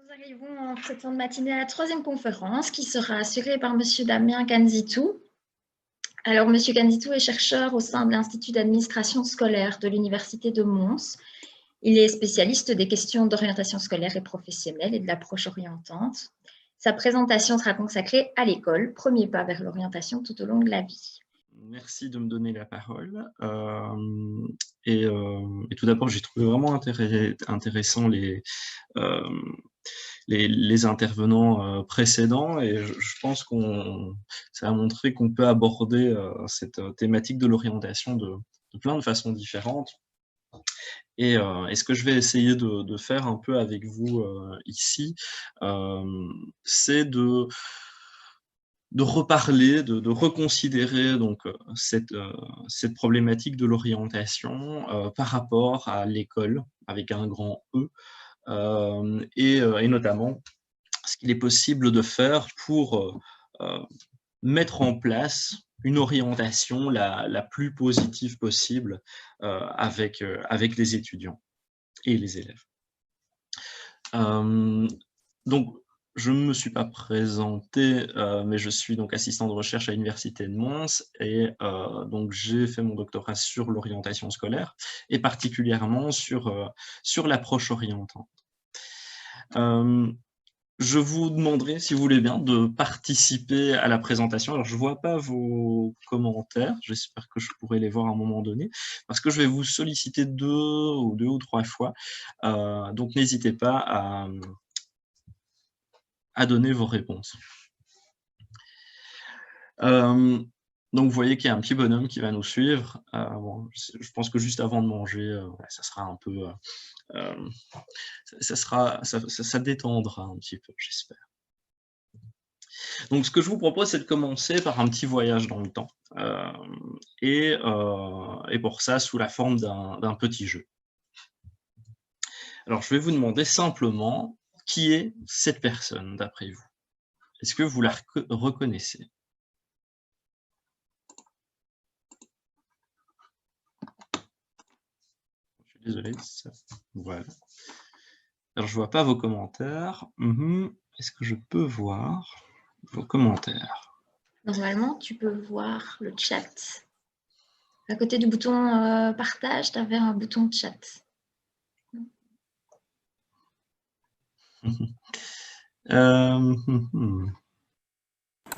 Nous arrivons en cette fin de matinée à la troisième conférence qui sera assurée par Monsieur Damien Kanzitou. Alors, Monsieur Kanzitou est chercheur au sein de l'Institut d'administration scolaire de l'Université de Mons. Il est spécialiste des questions d'orientation scolaire et professionnelle et de l'approche orientante. Sa présentation sera consacrée à l'école, premier pas vers l'orientation tout au long de la vie. Merci de me donner la parole. Et tout d'abord, j'ai trouvé vraiment intéressant les intervenants précédents, et je pense ça a montré qu'on peut aborder cette thématique de l'orientation de plein de façons différentes. Et ce que je vais essayer de faire un peu avec vous ici, c'est de reparler, de reconsidérer donc cette problématique de l'orientation par rapport à l'école avec un grand E, et notamment ce qu'il est possible de faire pour mettre en place une orientation la plus positive possible avec les étudiants et les élèves. Donc, je ne me suis pas présenté, mais je suis donc assistant de recherche à l'Université de Mons, et donc j'ai fait mon doctorat sur l'orientation scolaire et particulièrement sur l'approche orientante. Je vous demanderai, si vous voulez bien, de participer à la présentation. Alors, je ne vois pas vos commentaires, j'espère que je pourrai les voir à un moment donné, parce que je vais vous solliciter deux ou trois fois, donc n'hésitez pas à donner vos réponses. Donc, vous voyez qu'il y a un petit bonhomme qui va nous suivre. Bon, je pense que juste avant de manger, ça sera un peu... ça détendra un petit peu, j'espère. Donc, ce que je vous propose, c'est de commencer par un petit voyage dans le temps, et pour ça, sous la forme d'un petit jeu. Alors, je vais vous demander simplement qui est cette personne, d'après vous. Est-ce que vous la reconnaissez? Je suis désolé. Voilà. Alors, je ne vois pas vos commentaires. Est-ce que je peux voir vos commentaires? Normalement, tu peux voir le chat. À côté du bouton partage, tu avais un bouton chat.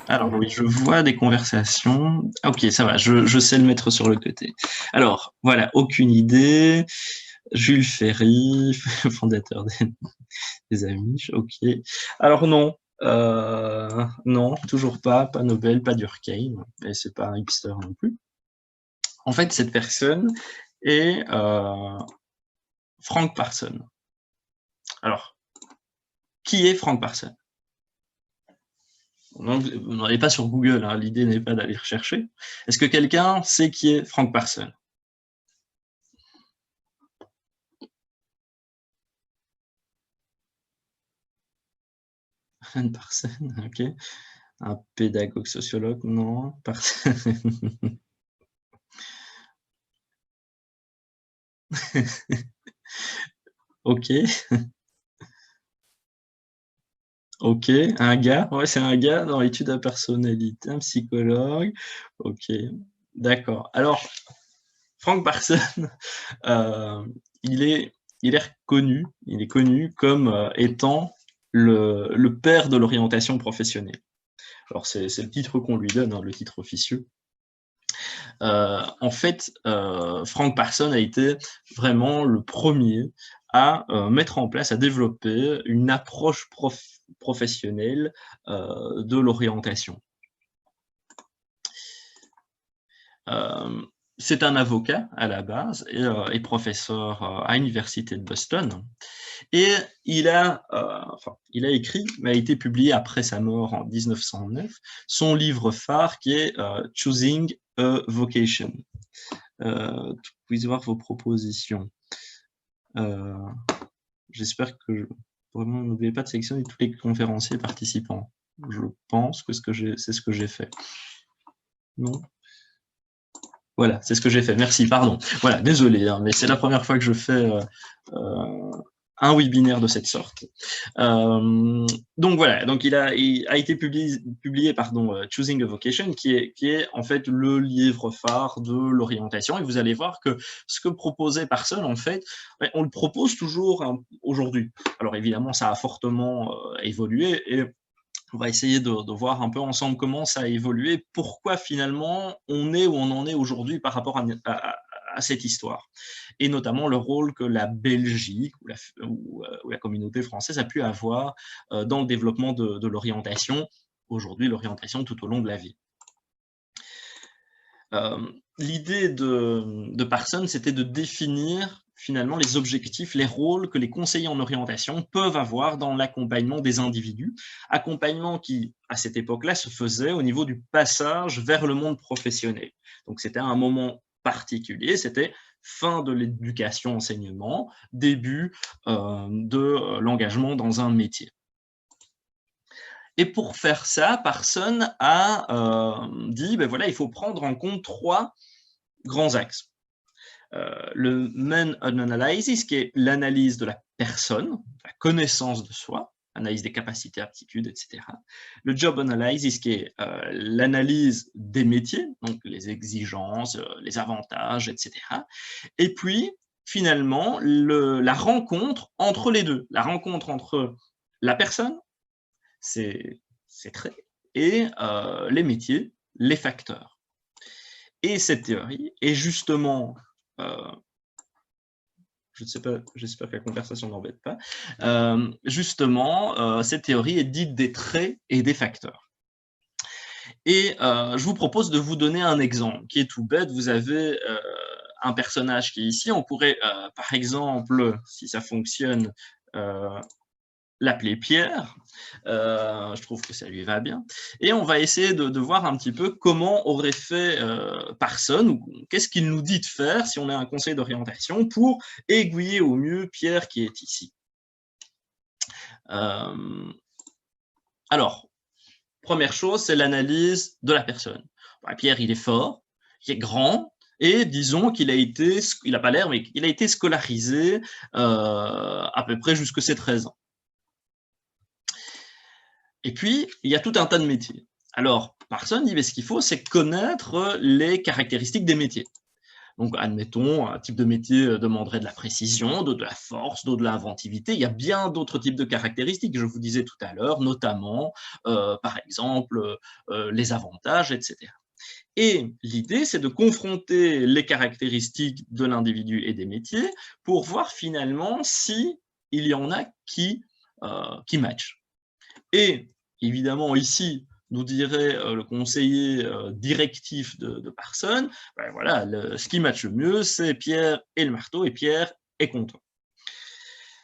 Alors oui, je vois des conversations. Ok, ça va, je sais le mettre sur le côté. Alors, voilà, aucune idée. Jules Ferry, fondateur des Amish, ok. Alors non, non, toujours pas Nobel, pas Durkheim, et c'est pas un hipster non plus. En fait, cette personne est Frank Parsons. Alors, qui est Frank Parsons? Vous n'allez pas sur Google, hein, l'idée n'est pas d'aller rechercher. Est-ce que quelqu'un sait qui est Frank Parsons? Parsons, ok. Un pédagogue sociologue, non. Parsons. Ok. Ok, un gars, ouais, c'est un gars dans l'étude de la personnalité, un psychologue. Ok, d'accord. Alors, Frank Parsons, il est connu comme étant le père de l'orientation professionnelle. Alors, c'est le titre qu'on lui donne, hein, le titre officieux. En fait, Frank Parsons a été vraiment le premier à mettre en place, à développer une approche professionnelle de l'orientation. C'est un avocat à la base et professeur à l'université de Boston. Et il a écrit, mais a été publié après sa mort en 1909, son livre phare qui est Choosing a Vocation. Puis voir vos propositions. J'espère que vraiment n'oubliez pas de sélectionner tous les conférenciers participants. Je pense que c'est ce que j'ai fait. Non? Voilà, c'est ce que j'ai fait. Merci, pardon. Voilà, désolé, hein, mais c'est la première fois que je fais un oui binaire de cette sorte. Donc voilà, donc il a été publié Choosing a Vocation, qui est en fait le livre phare de l'orientation, et vous allez voir que ce que proposait Parsons, en fait, on le propose toujours aujourd'hui. Alors évidemment, ça a fortement évolué, et on va essayer de voir un peu ensemble comment ça a évolué, pourquoi finalement on est où on en est aujourd'hui par rapport à cette histoire, et notamment le rôle que la Belgique ou la communauté française a pu avoir dans le développement de l'orientation, aujourd'hui l'orientation tout au long de la vie. L'idée de Parsons, c'était de définir finalement les objectifs, les rôles que les conseillers en orientation peuvent avoir dans l'accompagnement des individus, accompagnement qui, à cette époque-là, se faisait au niveau du passage vers le monde professionnel. Donc c'était un moment particulier, c'était fin de l'éducation-enseignement, début de l'engagement dans un métier. Et pour faire ça, Parsons a dit, ben voilà, il faut prendre en compte 3 grands axes. Le Man Analysis, qui est l'analyse de la personne, la connaissance de soi, analyse des capacités, aptitudes, etc. Le Job Analysis, qui est l'analyse des métiers, donc les exigences, les avantages, etc. Et puis, finalement, la rencontre entre les deux, la rencontre entre la personne, ses traits, et les métiers, les facteurs. Et cette théorie est justement, je ne sais pas, j'espère que la conversation n'embête pas, justement, cette théorie est dite des traits et des facteurs. Et je vous propose de vous donner un exemple qui est tout bête. Vous avez un personnage qui est ici. On pourrait, par exemple, si ça fonctionne, l'appeler Pierre. Je trouve que ça lui va bien. Et on va essayer de voir un petit peu comment aurait fait Parsons, ou qu'est-ce qu'il nous dit de faire si on a un conseil d'orientation pour aiguiller au mieux Pierre qui est ici. Alors, première chose, c'est l'analyse de la personne. Pierre, il est fort, il est grand, et disons qu'il a été, il n'a pas l'air, mais il a été scolarisé à peu près jusqu'à ses 13 ans. Et puis, il y a tout un tas de métiers. Alors, Parsons dit, mais ce qu'il faut, c'est connaître les caractéristiques des métiers. Donc, admettons, un type de métier demanderait de la précision, de la force, de l'inventivité. Il y a bien d'autres types de caractéristiques, je vous disais tout à l'heure, notamment, par exemple, les avantages, etc. Et l'idée, c'est de confronter les caractéristiques de l'individu et des métiers pour voir finalement si il y en a qui matchent. Et évidemment, ici, nous dirait le conseiller directif de Parsons, ben voilà, ce qui matche le mieux, c'est Pierre et le marteau, et Pierre est content.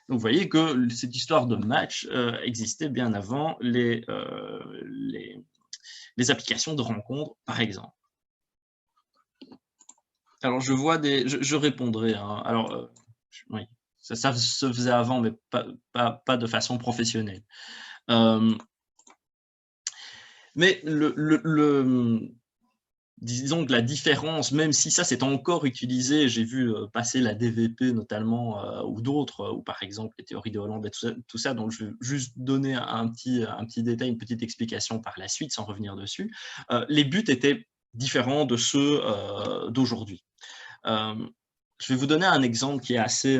Donc vous voyez que cette histoire de match existait bien avant les applications de rencontre, par exemple. Alors je vois je répondrai. Hein. Alors oui, ça se faisait avant, mais pas de façon professionnelle. Mais disons que la différence, même si ça c'est encore utilisé, j'ai vu passer la DVP notamment, ou d'autres, ou par exemple les théories de Hollande et tout ça, donc je vais juste donner un petit détail, une petite explication par la suite, sans revenir dessus. Les buts étaient différents de ceux d'aujourd'hui. Je vais vous donner un exemple qui est assez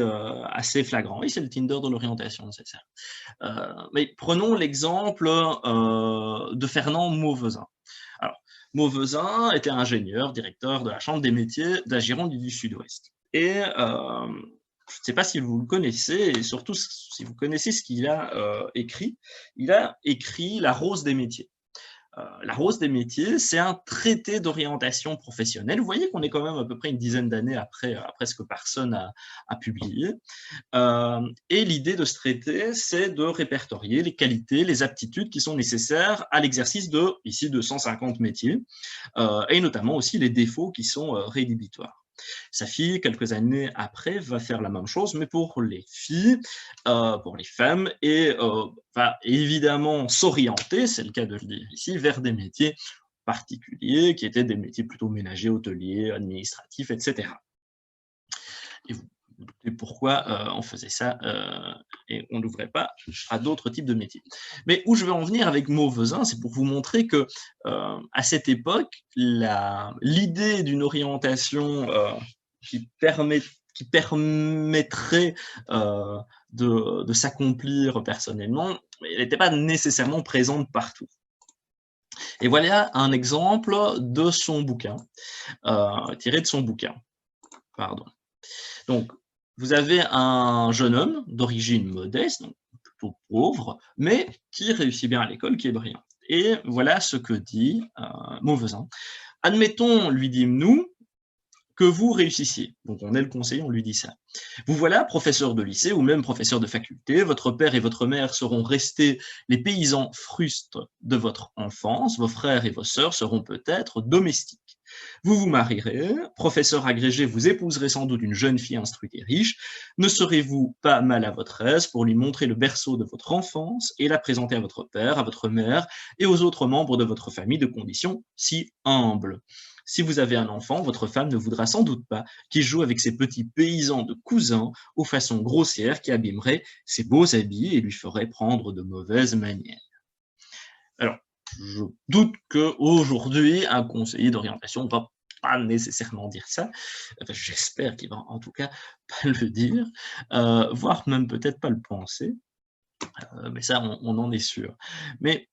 flagrant. Oui, c'est le Tinder de l'orientation, c'est ça. Mais prenons l'exemple de Fernand Mauvezin. Alors, Mauvezin était ingénieur, directeur de la Chambre des métiers de la Gironde du Sud-Ouest. Et je ne sais pas si vous le connaissez, et surtout si vous connaissez ce qu'il a écrit. Il a écrit La Rose des métiers. La Rose des métiers, c'est un traité d'orientation professionnelle. Vous voyez qu'on est quand même à peu près une dizaine d'années après ce que Parsons a publié. Et l'idée de ce traité, c'est de répertorier les qualités, les aptitudes qui sont nécessaires à l'exercice de, ici, 250 métiers, et notamment aussi les défauts qui sont rédhibitoires. Sa fille, quelques années après, va faire la même chose, mais pour les filles, pour les femmes, et va évidemment s'orienter, c'est le cas de le dire ici, vers des métiers particuliers, qui étaient des métiers plutôt ménagers, hôteliers, administratifs, etc. Et vous et pourquoi on faisait ça et on n'ouvrait pas à d'autres types de métiers. Mais où je veux en venir avec Mauvezin, c'est pour vous montrer que à cette époque, l'idée d'une orientation qui permettrait de s'accomplir personnellement, elle n'était pas nécessairement présente partout. Et voilà un exemple de son bouquin, tiré de son bouquin. Pardon. Donc, vous avez un jeune homme d'origine modeste, donc plutôt pauvre, mais qui réussit bien à l'école, qui est brillant. Et voilà ce que dit Mauvezin. Admettons, lui dîmes-nous, que vous réussissiez. Donc on est le conseiller, on lui dit ça. Vous voilà, professeur de lycée ou même professeur de faculté, votre père et votre mère seront restés les paysans frustres de votre enfance, vos frères et vos sœurs seront peut-être domestiques. Vous vous marierez, professeur agrégé, vous épouserez sans doute une jeune fille instruite et riche. Ne serez-vous pas mal à votre aise pour lui montrer le berceau de votre enfance et la présenter à votre père, à votre mère et aux autres membres de votre famille de conditions si humbles? Si vous avez un enfant, votre femme ne voudra sans doute pas qu'il joue avec ces petits paysans de cousins aux façons grossières qui abîmeraient ses beaux habits et lui feraient prendre de mauvaises manières. Alors, je doute qu'aujourd'hui, un conseiller d'orientation ne va pas nécessairement dire ça. Enfin, j'espère qu'il va en tout cas pas le dire, voire même peut-être pas le penser. Mais ça, on en est sûr. Mais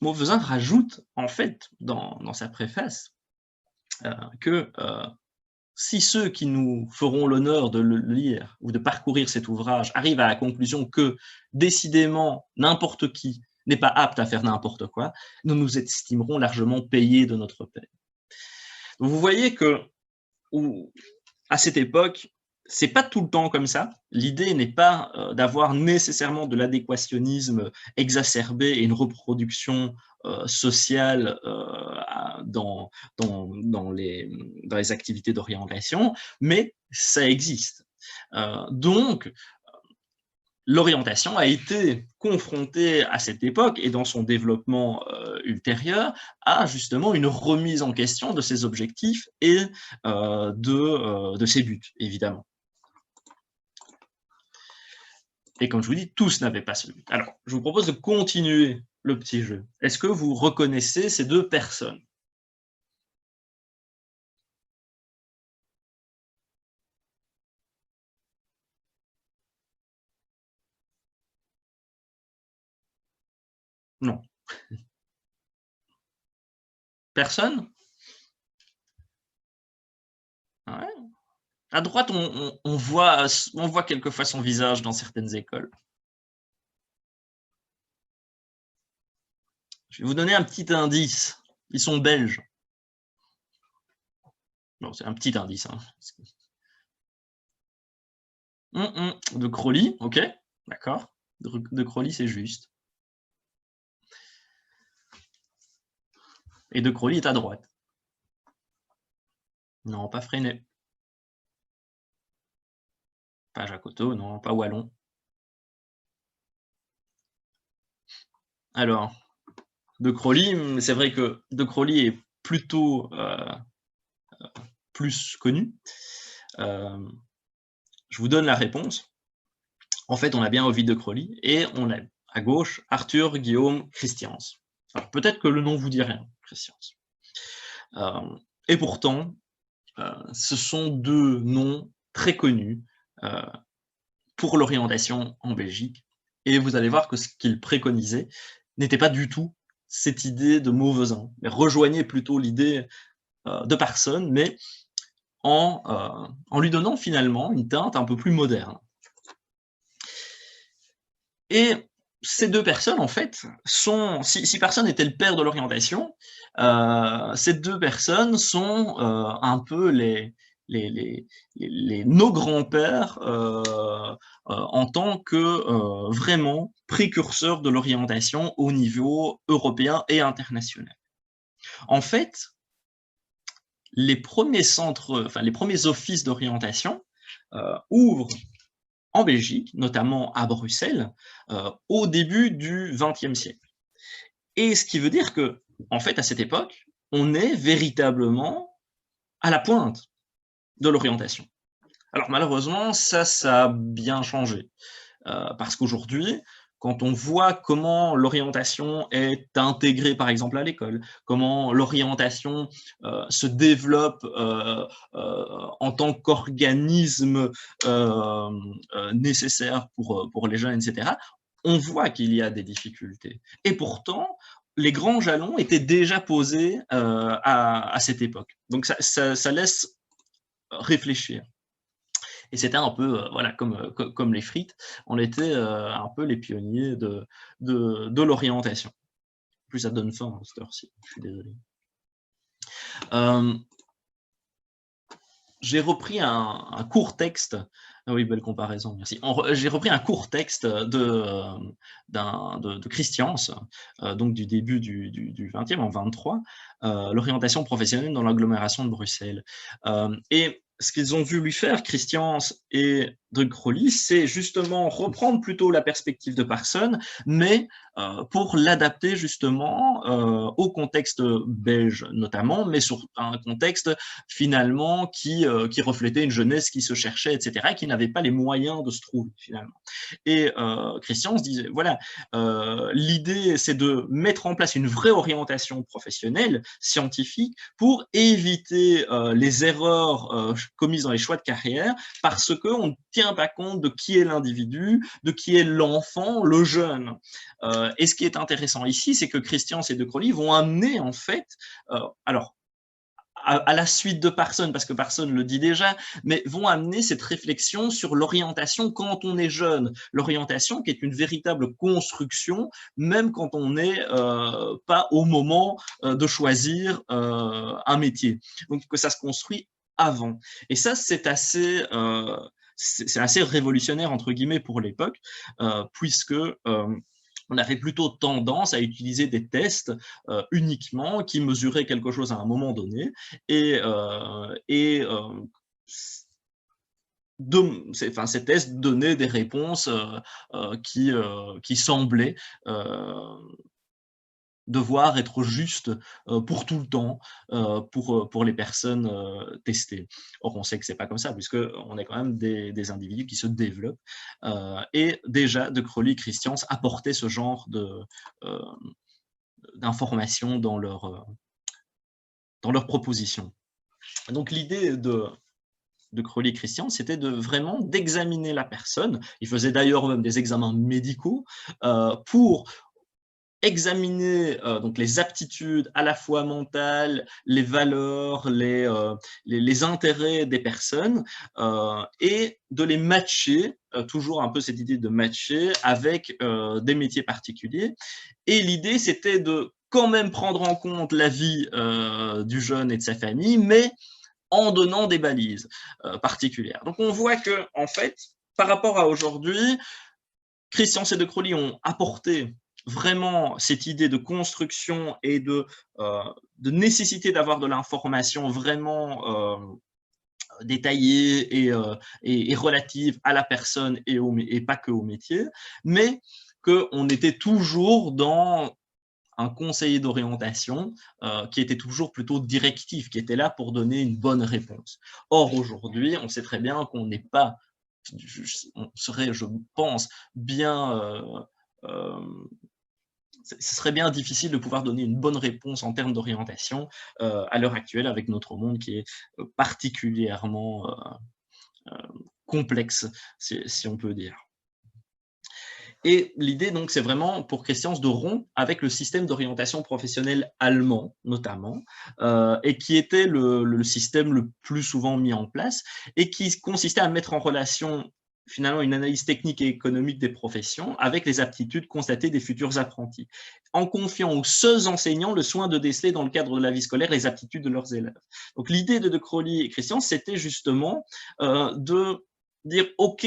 Mauvezin rajoute, en fait, dans sa préface, que si ceux qui nous feront l'honneur de le lire ou de parcourir cet ouvrage arrivent à la conclusion que, décidément, n'importe qui n'est pas apte à faire n'importe quoi, nous nous estimerons largement payés de notre paie. Vous voyez que, à cette époque, c'est pas tout le temps comme ça. L'idée n'est pas d'avoir nécessairement de l'adéquationnisme exacerbé et une reproduction sociale dans les activités d'orientation, mais ça existe. Donc, l'orientation a été confrontée à cette époque et dans son développement ultérieur à justement une remise en question de ses objectifs et de ses buts, évidemment. Et comme je vous dis, tous n'avaient pas ce but. Alors, je vous propose de continuer le petit jeu. Est-ce que vous reconnaissez ces deux personnes? Non. Personne? Ouais. À droite, on voit quelquefois son visage dans certaines écoles. Je vais vous donner un petit indice. Ils sont belges. Non, c'est un petit indice. Hein. De Crowley, ok, d'accord. De Crowley, c'est juste. Et de Crowley est à droite. Non, pas Freinet. Pas Jacotot, non, pas Wallon. Alors, de Crowley, c'est vrai que de Crowley est plutôt plus connu. Je vous donne la réponse. En fait, on a bien Ovid de Crowley et on a à gauche Arthur Guillaume Christians. Alors peut-être que le nom vous dit rien, Christians. Et pourtant, ce sont deux noms très connus pour l'orientation en Belgique. Et vous allez voir que ce qu'ils préconisaient n'était pas du tout cette idée de Mauvezin, mais rejoignait plutôt l'idée de Parson, mais en lui donnant finalement une teinte un peu plus moderne. Et ces deux personnes, en fait, sont, si Parson était le père de l'orientation, ces deux personnes sont un peu nos grands-pères en tant que vraiment précurseurs de l'orientation au niveau européen et international. En fait, les premiers centres, enfin les premiers offices d'orientation ouvrent en Belgique, notamment à Bruxelles, au début du XXe siècle. Et ce qui veut dire que, en fait, à cette époque, on est véritablement à la pointe de l'orientation. Alors malheureusement, ça a bien changé. Parce qu'aujourd'hui, quand on voit comment l'orientation est intégrée, par exemple, à l'école, comment l'orientation se développe en tant qu'organisme nécessaire pour les jeunes, etc., on voit qu'il y a des difficultés. Et pourtant, les grands jalons étaient déjà posés à cette époque. Donc ça laisse réfléchir. Et c'était un peu, voilà, comme les frites, on était un peu les pionniers de l'orientation. En plus, ça donne faim à cette heure-ci, je suis désolé. J'ai repris un court texte. Ah oui, belle comparaison, merci. J'ai repris un court texte de Christiance, donc du début du 20e, en 23, l'orientation professionnelle dans l'agglomération de Bruxelles. Et ce qu'ils ont vu lui faire, Christiance et de Crowley, c'est justement reprendre plutôt la perspective de Parsons, mais pour l'adapter justement au contexte belge notamment, mais sur un contexte finalement qui reflétait une jeunesse qui se cherchait, etc., et qui n'avait pas les moyens de se trouver finalement. Et Christian se disait, voilà, l'idée c'est de mettre en place une vraie orientation professionnelle, scientifique, pour éviter les erreurs commises dans les choix de carrière, parce qu'on ne tient pas compte de qui est l'individu, de qui est l'enfant, le jeune. Et ce qui est intéressant ici, c'est que Christian et De Crowley vont amener en fait, alors à la suite de Parsons, parce que Parsons le dit déjà, mais vont amener cette réflexion sur l'orientation quand on est jeune. L'orientation qui est une véritable construction, même quand on n'est pas au moment de choisir un métier. Donc que ça se construit avant. Et ça, c'est assez révolutionnaire, entre guillemets, pour l'époque, puisque on avait plutôt tendance à utiliser des tests uniquement qui mesuraient quelque chose à un moment donné et ces tests donnaient des réponses qui semblaient devoir être justes pour tout le temps, pour les personnes testées. Or, on sait que c'est pas comme ça, puisqu'on est quand même des individus qui se développent. Et déjà, De Crowley et Christians apportaient ce genre d'informations dans leur proposition. Donc, l'idée de Crowley et Christian, c'était vraiment d'examiner la personne. Ils faisaient d'ailleurs même des examens médicaux pour examiner donc les aptitudes à la fois mentales, les valeurs, les intérêts des personnes et de les matcher, toujours un peu cette idée de matcher avec des métiers particuliers. Et l'idée, c'était de quand même prendre en compte la vie du jeune et de sa famille, mais en donnant des balises particulières. Donc on voit que, en fait, par rapport à aujourd'hui, Christian et De Crowley ont apporté vraiment cette idée de construction et de nécessité d'avoir de l'information vraiment détaillée et relative à la personne et pas que au métier, mais qu'on était toujours dans un conseiller d'orientation qui était toujours plutôt directif, qui était là pour donner une bonne réponse. Or, aujourd'hui, on sait très bien qu'on n'est pas, on serait, je pense, bien ce serait bien difficile de pouvoir donner une bonne réponse en termes d'orientation à l'heure actuelle avec notre monde qui est particulièrement complexe, si on peut dire. Et l'idée, donc, c'est vraiment pour Christians de rompre avec le système d'orientation professionnelle allemand, notamment, et qui était le système le plus souvent mis en place, et qui consistait à mettre en relation finalement une analyse technique et économique des professions avec les aptitudes constatées des futurs apprentis, en confiant aux seuls enseignants le soin de déceler dans le cadre de la vie scolaire les aptitudes de leurs élèves. Donc l'idée de Crowley et Christians, c'était justement de dire, OK,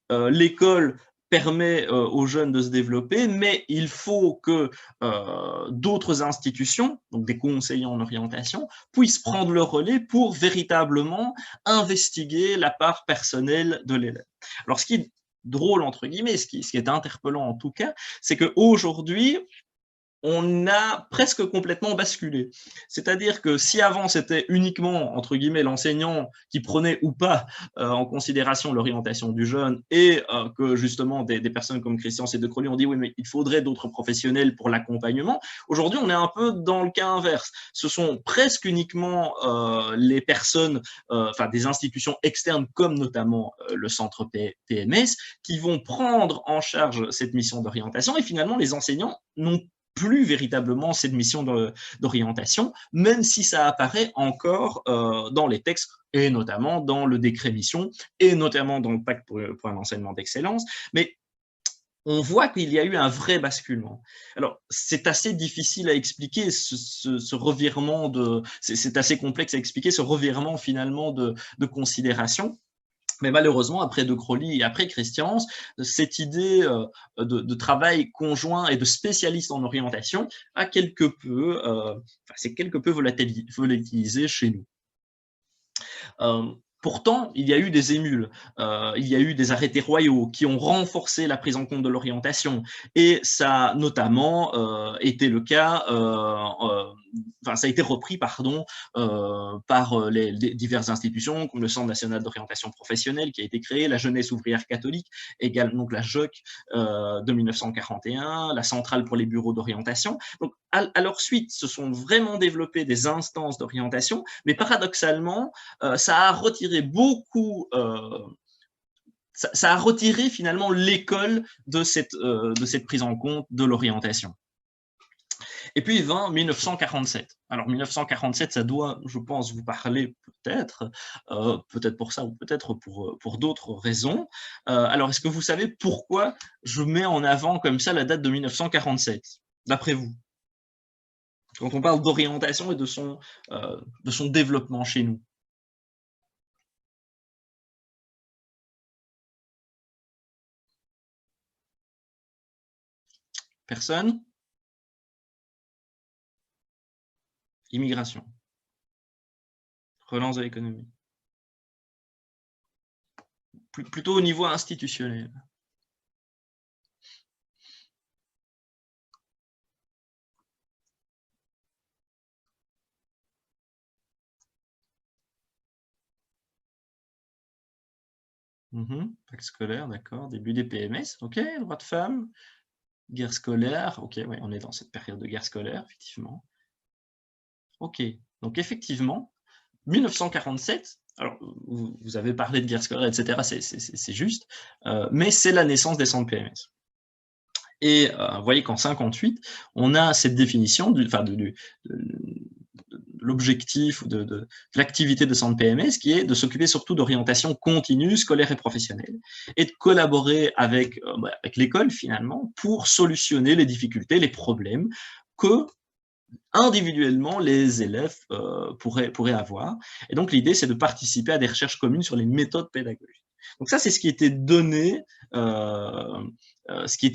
l'école permet aux jeunes de se développer, mais il faut que d'autres institutions, donc des conseillers en orientation, puissent prendre le relais pour véritablement investiguer la part personnelle de l'élève. Alors, ce qui est drôle, entre guillemets, ce qui est interpellant en tout cas, c'est qu'aujourd'hui, on a presque complètement basculé. C'est-à-dire que si avant, c'était uniquement, entre guillemets, l'enseignant qui prenait ou pas en considération l'orientation du jeune et que justement des personnes comme Christian Sédecrolli ont dit oui, mais il faudrait d'autres professionnels pour l'accompagnement. Aujourd'hui, on est un peu dans le cas inverse. Ce sont presque uniquement les personnes, enfin des institutions externes comme notamment le centre PMS qui vont prendre en charge cette mission d'orientation et finalement les enseignants n'ont plus véritablement cette mission d'orientation, même si ça apparaît encore dans les textes, et notamment dans le décret mission, et notamment dans le pacte pour un enseignement d'excellence. Mais on voit qu'il y a eu un vrai basculement. Alors, c'est assez difficile à expliquer ce revirement c'est assez complexe à expliquer ce revirement finalement de considération. Mais malheureusement, après De Crowley et après Christians, cette idée de travail conjoint et de spécialiste en orientation a c'est quelque peu volatilisé chez nous. Pourtant, il y a eu des émules, il y a eu des arrêtés royaux qui ont renforcé la prise en compte de l'orientation et ça a notamment été le cas, ça a été repris par les diverses institutions comme le Centre national d'orientation professionnelle qui a été créé, la Jeunesse ouvrière catholique, également donc la JOC de 1941, la Centrale pour les bureaux d'orientation. Donc à leur suite, se sont vraiment développées des instances d'orientation, mais paradoxalement, ça a retiré ça a retiré finalement l'école de cette prise en compte de l'orientation. Et puis vint 1947. Alors 1947, ça doit, je pense, vous parler peut-être pour ça ou peut-être pour d'autres raisons. Alors est-ce que vous savez pourquoi je mets en avant comme ça la date de 1947, d'après vous? Quand on parle d'orientation et de son développement chez nous. Personne? Immigration. Relance de l'économie. Plutôt au niveau institutionnel. Pacte scolaire, d'accord. Début des PMS, ok. Droits de femmes, guerre scolaire, ok, ouais, on est dans cette période de guerre scolaire, effectivement. Ok, donc effectivement, 1947, alors vous avez parlé de guerre scolaire, etc., c'est juste, mais c'est la naissance des centres PMS. Et vous voyez qu'en 58, on a cette définition de l'objectif de l'activité de centre PMS qui est de s'occuper surtout d'orientation continue, scolaire et professionnelle, et de collaborer avec l'école finalement pour solutionner les difficultés, les problèmes que individuellement les élèves pourraient avoir. Et donc l'idée, c'est de participer à des recherches communes sur les méthodes pédagogiques. Donc ça, c'est ce qui était donné, ce qui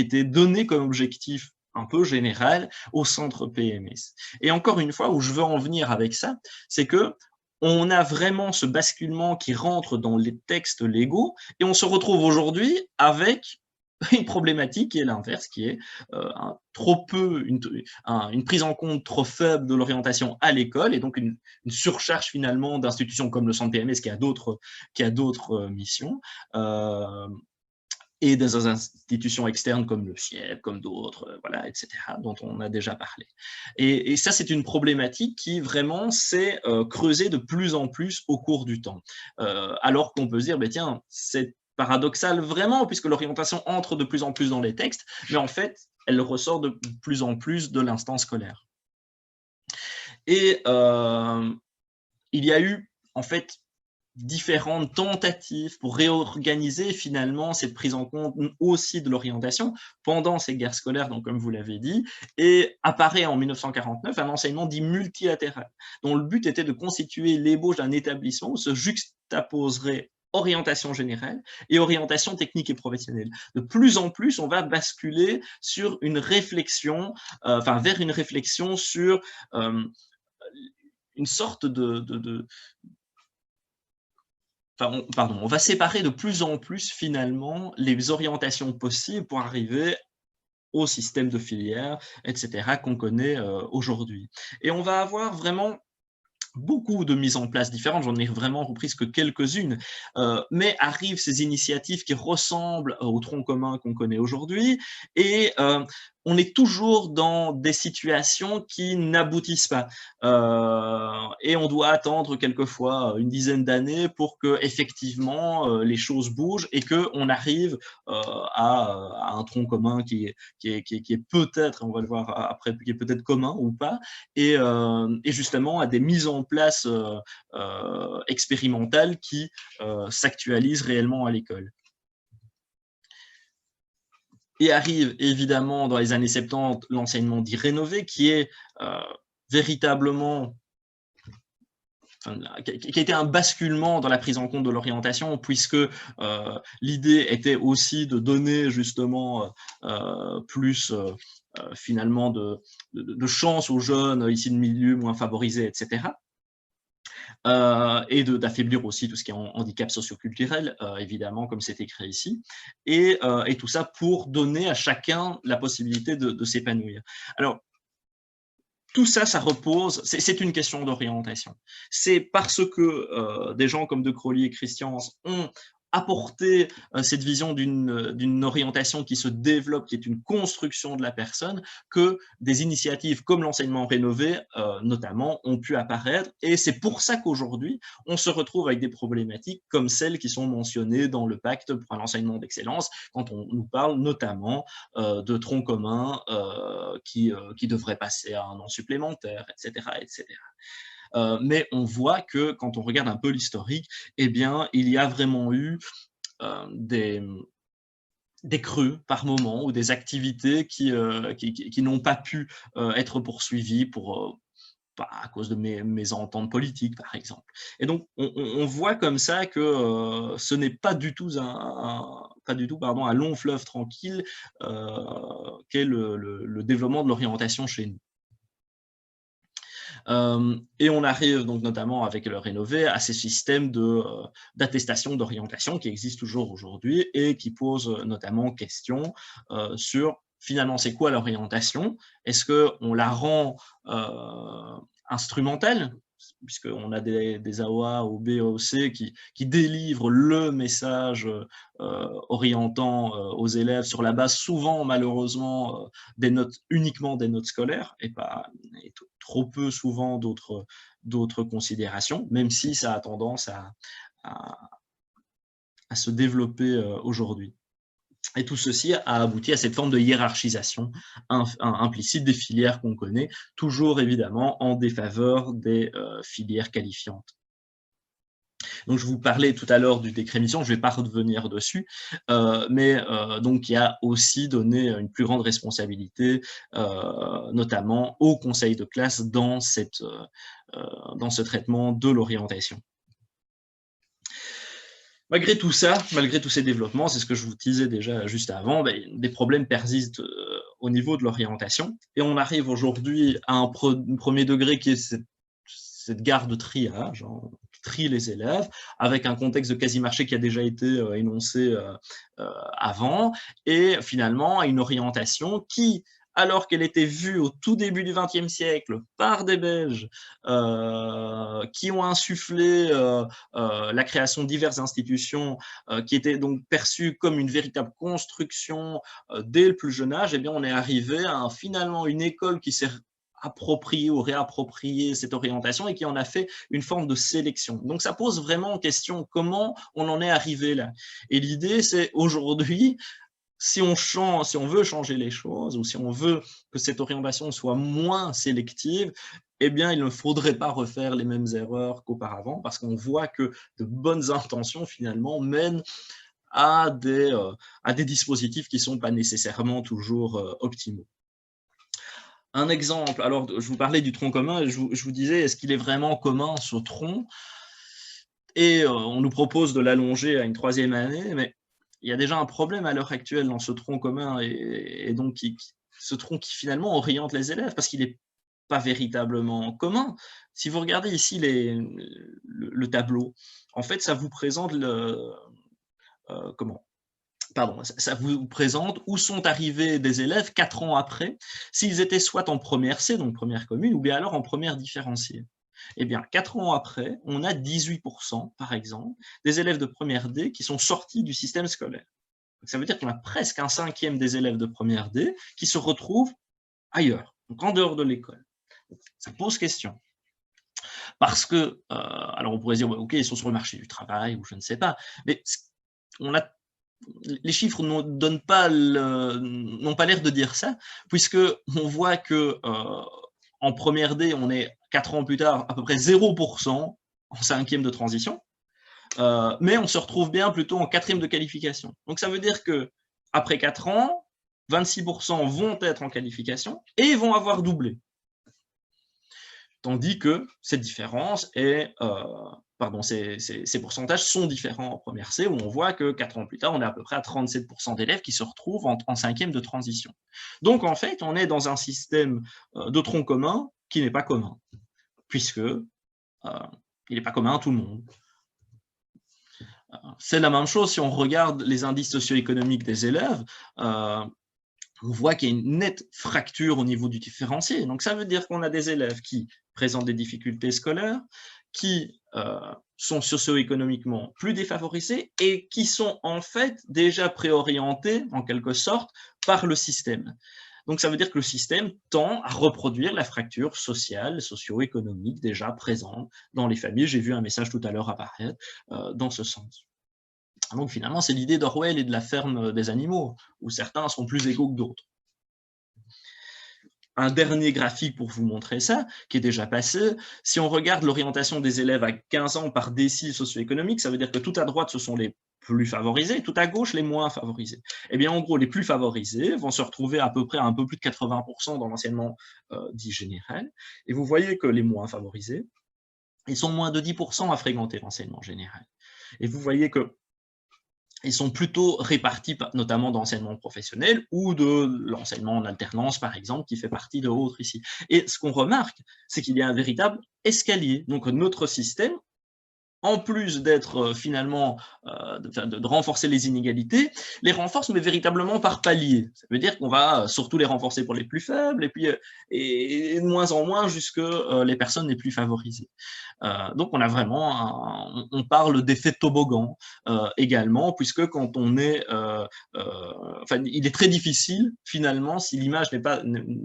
était donné comme objectif un peu général au centre PMS. Et encore une fois, où je veux en venir avec ça, c'est que on a vraiment ce basculement qui rentre dans les textes légaux et on se retrouve aujourd'hui avec une problématique qui est l'inverse, qui est une prise en compte trop faible de l'orientation à l'école et donc une surcharge finalement d'institutions comme le centre PMS qui a d'autres missions. Et des institutions externes comme le FIEP, comme d'autres, voilà, etc., dont on a déjà parlé. Et ça, c'est une problématique qui vraiment s'est creusée de plus en plus au cours du temps. Alors qu'on peut se dire, ben, tiens, c'est paradoxal vraiment, puisque l'orientation entre de plus en plus dans les textes, mais en fait, elle ressort de plus en plus de l'instance scolaire. Et il y a eu, en fait, différentes tentatives pour réorganiser finalement cette prise en compte aussi de l'orientation pendant ces guerres scolaires, donc comme vous l'avez dit, et apparaît en 1949 un enseignement dit multilatéral, dont le but était de constituer l'ébauche d'un établissement où se juxtaposerait orientation générale et orientation technique et professionnelle. De plus en plus, on va basculer sur une réflexion, vers une réflexion sur une sorte on va séparer de plus en plus finalement les orientations possibles pour arriver au système de filière, etc., qu'on connaît aujourd'hui. Et on va avoir vraiment beaucoup de mises en place différentes, j'en ai vraiment reprises que quelques-unes, mais arrivent ces initiatives qui ressemblent au tronc commun qu'on connaît aujourd'hui et on est toujours dans des situations qui n'aboutissent pas. Et on doit attendre quelquefois une dizaine d'années pour que effectivement les choses bougent et qu'on arrive à un tronc commun qui est peut-être, on va le voir après, qui est peut-être commun ou pas, et justement à des mises en place expérimentales qui s'actualisent réellement à l'école. Et arrive évidemment dans les années 70 l'enseignement dit rénové, qui est véritablement, qui a été un basculement dans la prise en compte de l'orientation, puisque l'idée était aussi de donner justement plus finalement de chance aux jeunes issus de milieux moins favorisés, etc. Et d'affaiblir aussi tout ce qui est handicap socioculturel, évidemment, comme c'est écrit ici, et tout ça pour donner à chacun la possibilité de s'épanouir. Alors, tout ça, ça repose, c'est une question d'orientation. C'est parce que des gens comme De Crowley et Christians ont apporté cette vision d'une orientation qui se développe, qui est une construction de la personne, que des initiatives comme l'enseignement rénové, notamment, ont pu apparaître. Et c'est pour ça qu'aujourd'hui, on se retrouve avec des problématiques comme celles qui sont mentionnées dans le pacte pour un enseignement d'excellence, quand on nous parle notamment de troncs communs qui devraient passer à un an supplémentaire, etc., etc. Mais on voit que quand on regarde un peu l'historique, eh bien, il y a vraiment eu des creux par moment ou des activités qui n'ont pas pu être poursuivies à cause de mésententes politiques, par exemple. Et donc, on voit comme ça que ce n'est pas du tout un long fleuve tranquille qu'est le développement de l'orientation chez nous. Et on arrive donc notamment avec le rénové à ces systèmes d'attestation d'orientation qui existent toujours aujourd'hui et qui posent notamment question sur finalement c'est quoi l'orientation? Est-ce qu'on la rend instrumentelle, puisqu'on a des AOA ou BOC qui délivrent le message orientant aux élèves sur la base souvent malheureusement uniquement des notes scolaires et trop peu souvent d'autres considérations, même si ça a tendance à se développer aujourd'hui. Et tout ceci a abouti à cette forme de hiérarchisation implicite des filières qu'on connaît, toujours évidemment en défaveur des filières qualifiantes. Donc, je vous parlais tout à l'heure du décret mission, je ne vais pas revenir dessus, mais donc il y a aussi donné une plus grande responsabilité, notamment au conseil de classe dans ce traitement de l'orientation. Malgré tout ça, malgré tous ces développements, c'est ce que je vous disais déjà juste avant, des problèmes persistent au niveau de l'orientation. Et on arrive aujourd'hui à un premier degré qui est cette gare de triage, qui trie les élèves, avec un contexte de quasi-marché qui a déjà été énoncé avant, et finalement à une orientation qui, alors qu'elle était vue au tout début du XXe siècle par des Belges qui ont insufflé la création de diverses institutions qui étaient donc perçues comme une véritable construction dès le plus jeune âge, eh bien, on est arrivé à finalement une école qui s'est approprié ou réapproprié cette orientation et qui en a fait une forme de sélection. Donc ça pose vraiment en question comment on en est arrivé là. Et l'idée, c'est aujourd'hui, si on veut changer les choses ou si on veut que cette orientation soit moins sélective, eh bien, il ne faudrait pas refaire les mêmes erreurs qu'auparavant parce qu'on voit que de bonnes intentions, finalement, mènent à des dispositifs qui ne sont pas nécessairement toujours optimaux. Un exemple, alors je vous parlais du tronc commun, je vous disais, est-ce qu'il est vraiment commun ce tronc? Et on nous propose de l'allonger à une 3e année, mais il y a déjà un problème à l'heure actuelle dans ce tronc commun et donc ce tronc qui finalement oriente les élèves parce qu'il n'est pas véritablement commun. Si vous regardez ici le tableau, en fait, ça vous présente pardon, ça vous présente où sont arrivés des élèves 4 ans après, s'ils étaient soit en première C, donc première commune, ou bien alors en première différenciée. Eh bien, 4 ans après, on a 18%, par exemple, des élèves de première D qui sont sortis du système scolaire. Donc, ça veut dire qu'on a presque un cinquième des élèves de première D qui se retrouvent ailleurs, donc en dehors de l'école. Ça pose question. Parce que, alors on pourrait dire, ok, ils sont sur le marché du travail, ou je ne sais pas, mais on a les chiffres n'ont pas l'air de dire ça, puisque on voit que en première D, on est 4 ans plus tard à peu près 0% en cinquième de transition, mais on se retrouve bien plutôt en quatrième de qualification. Donc ça veut dire que après 4 ans, 26% vont être en qualification et vont avoir doublé. Tandis que cette différence est, ces pourcentages sont différents en première C, où on voit que 4 ans plus tard, on est à peu près à 37% d'élèves qui se retrouvent en cinquième de transition. Donc, en fait, on est dans un système de tronc commun qui n'est pas commun, puisque il n'est pas commun à tout le monde. C'est la même chose si on regarde les indices socio-économiques des élèves. On voit qu'il y a une nette fracture au niveau du différencié. Donc, ça veut dire qu'on a des élèves qui présentent des difficultés scolaires, qui sont socio-économiquement plus défavorisés et qui sont en fait déjà préorientés, en quelque sorte, par le système. Donc, ça veut dire que le système tend à reproduire la fracture sociale, socio-économique déjà présente dans les familles. J'ai vu un message tout à l'heure apparaître dans ce sens. Donc finalement, c'est l'idée d'Orwell et de la ferme des animaux, où certains sont plus égaux que d'autres. Un dernier graphique pour vous montrer ça, qui est déjà passé. Si on regarde l'orientation des élèves à 15 ans par décile socio-économique, ça veut dire que tout à droite, ce sont les plus favorisés, tout à gauche, les moins favorisés. Eh bien, en gros, les plus favorisés vont se retrouver à peu près à un peu plus de 80% dans l'enseignement dit général. Et vous voyez que les moins favorisés, ils sont moins de 10% à fréquenter l'enseignement général. Et vous voyez que ils sont plutôt répartis notamment d'enseignement professionnel ou de l'enseignement en alternance, par exemple, qui fait partie de l'autre ici. Et ce qu'on remarque, c'est qu'il y a un véritable escalier. Donc notre système, en plus d'être finalement, de renforcer les inégalités, les renforce, mais véritablement par palier. Ça veut dire qu'on va surtout les renforcer pour les plus faibles, et puis et de moins en moins jusque les personnes les plus favorisées. Donc on a vraiment, on parle d'effet toboggan également, puisque quand on est, enfin, il est très difficile finalement, si l'image n'est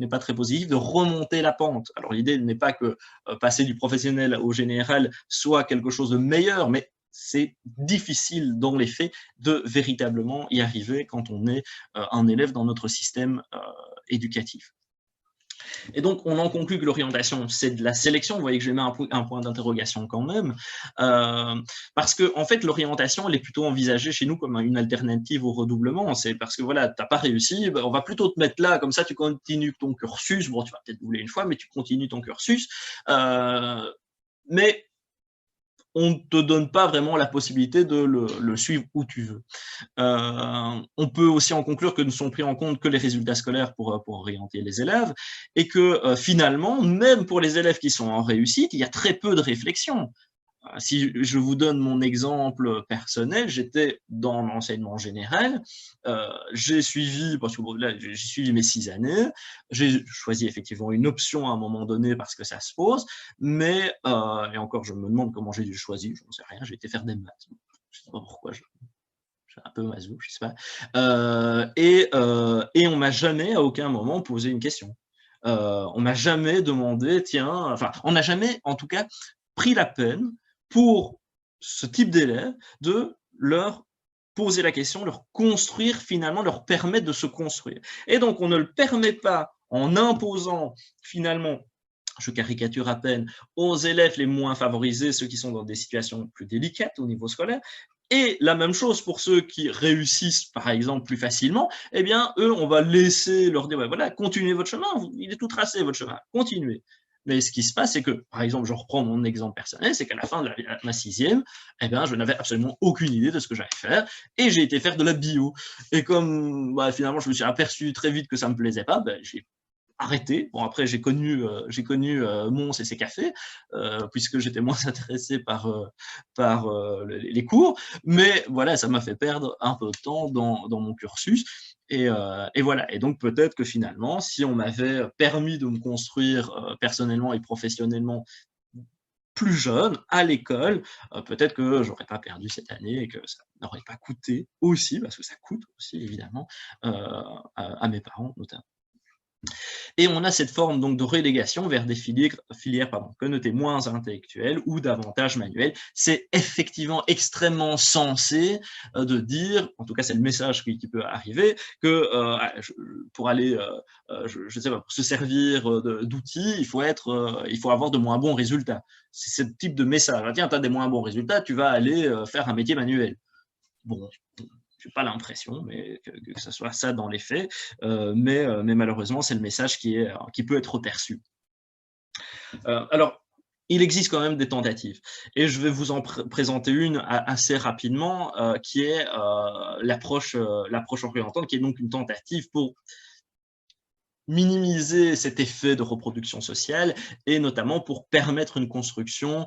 pas très positive, de remonter la pente. Alors l'idée n'est pas que passer du professionnel au général soit quelque chose de meilleur, mais c'est difficile dans les faits de véritablement y arriver quand on est un élève dans notre système éducatif. Et donc, on en conclut que l'orientation, c'est de la sélection. Vous voyez que je mets un point d'interrogation quand même, parce que en fait, l'orientation, elle est plutôt envisagée chez nous comme une alternative au redoublement. C'est parce que voilà, tu n'as pas réussi, ben, on va plutôt te mettre là, comme ça, tu continues ton cursus. Bon, tu vas peut-être doubler une fois, mais tu continues ton cursus. Mais on ne te donne pas vraiment la possibilité de le suivre où tu veux. On peut aussi en conclure que ne sont pris en compte que les résultats scolaires pour orienter les élèves et que finalement, même pour les élèves qui sont en réussite, il y a très peu de réflexion. Si je vous donne mon exemple personnel, j'étais dans l'enseignement général, j'ai suivi, parce que là, j'ai suivi mes 6 années, j'ai choisi effectivement une option à un moment donné parce que ça se pose, mais, et encore je me demande comment j'ai choisi, je ne sais rien, j'ai été faire des maths, je ne sais pas pourquoi, je suis un peu mazou, je ne sais pas, et on m'a jamais à aucun moment posé une question. On m'a jamais demandé, tiens, enfin, on n'a jamais en tout cas pris la peine pour ce type d'élèves de leur poser la question, leur construire finalement, leur permettre de se construire. Et donc, on ne le permet pas en imposant finalement, je caricature à peine, aux élèves les moins favorisés, ceux qui sont dans des situations plus délicates au niveau scolaire, et la même chose pour ceux qui réussissent, par exemple, plus facilement, eh bien, eux, on va laisser leur dire, ouais, voilà, continuez votre chemin, il est tout tracé, votre chemin, continuez. Mais ce qui se passe, c'est que, par exemple, je reprends mon exemple personnel, c'est qu'à la fin de ma 6e, eh bien, je n'avais absolument aucune idée de ce que j'allais faire, et j'ai été faire de la bio. Et comme finalement, je me suis aperçu très vite que ça ne me plaisait pas, ben, j'ai arrêté. Bon, après, j'ai connu Mons et ses cafés, puisque j'étais moins intéressé par les cours, mais voilà, ça m'a fait perdre un peu de temps dans mon cursus. Et voilà. Et donc, peut-être que finalement, si on m'avait permis de me construire personnellement et professionnellement plus jeune, à l'école, peut-être que j'aurais pas perdu cette année et que ça n'aurait pas coûté aussi, parce que ça coûte aussi évidemment, à mes parents notamment. Et on a cette forme donc de relégation vers des filières connotées moins intellectuelles ou davantage manuelles. C'est effectivement extrêmement sensé de dire, en tout cas c'est le message qui peut arriver, que pour aller, je sais pas, pour se servir d'outils, il faut avoir de moins bons résultats. C'est ce type de message. Tiens, tu as des moins bons résultats, tu vas aller faire un métier manuel. Bon, je n'ai pas l'impression que ce soit ça dans les faits, mais malheureusement, c'est le message qui peut être perçu. Alors, il existe quand même des tentatives, et je vais vous en présenter une assez rapidement, qui est l'approche orientante, qui est donc une tentative pour minimiser cet effet de reproduction sociale et notamment pour permettre une construction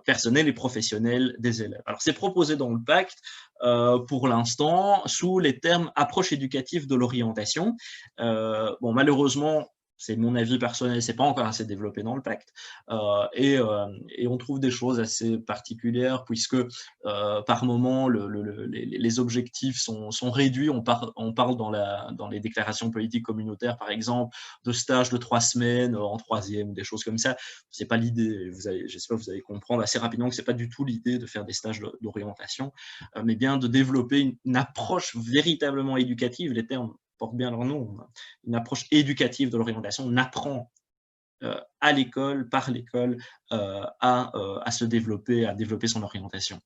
personnelle et professionnelle des élèves. Alors, c'est proposé dans le pacte pour l'instant sous les termes approche éducative de l'orientation. Bon, malheureusement, c'est mon avis personnel, c'est pas encore assez développé dans le pacte, et on trouve des choses assez particulières puisque par moment les objectifs sont réduits. On parle dans les déclarations politiques communautaires, par exemple, de stages de 3 semaines en troisième, des choses comme ça. C'est pas l'idée. J'espère que vous allez comprendre assez rapidement que c'est pas du tout l'idée de faire des stages d'orientation, mais bien de développer une approche véritablement éducative. Les termes portent bien leur nom, une approche éducative de l'orientation. On apprend à l'école, par l'école, à se développer, à développer son orientation.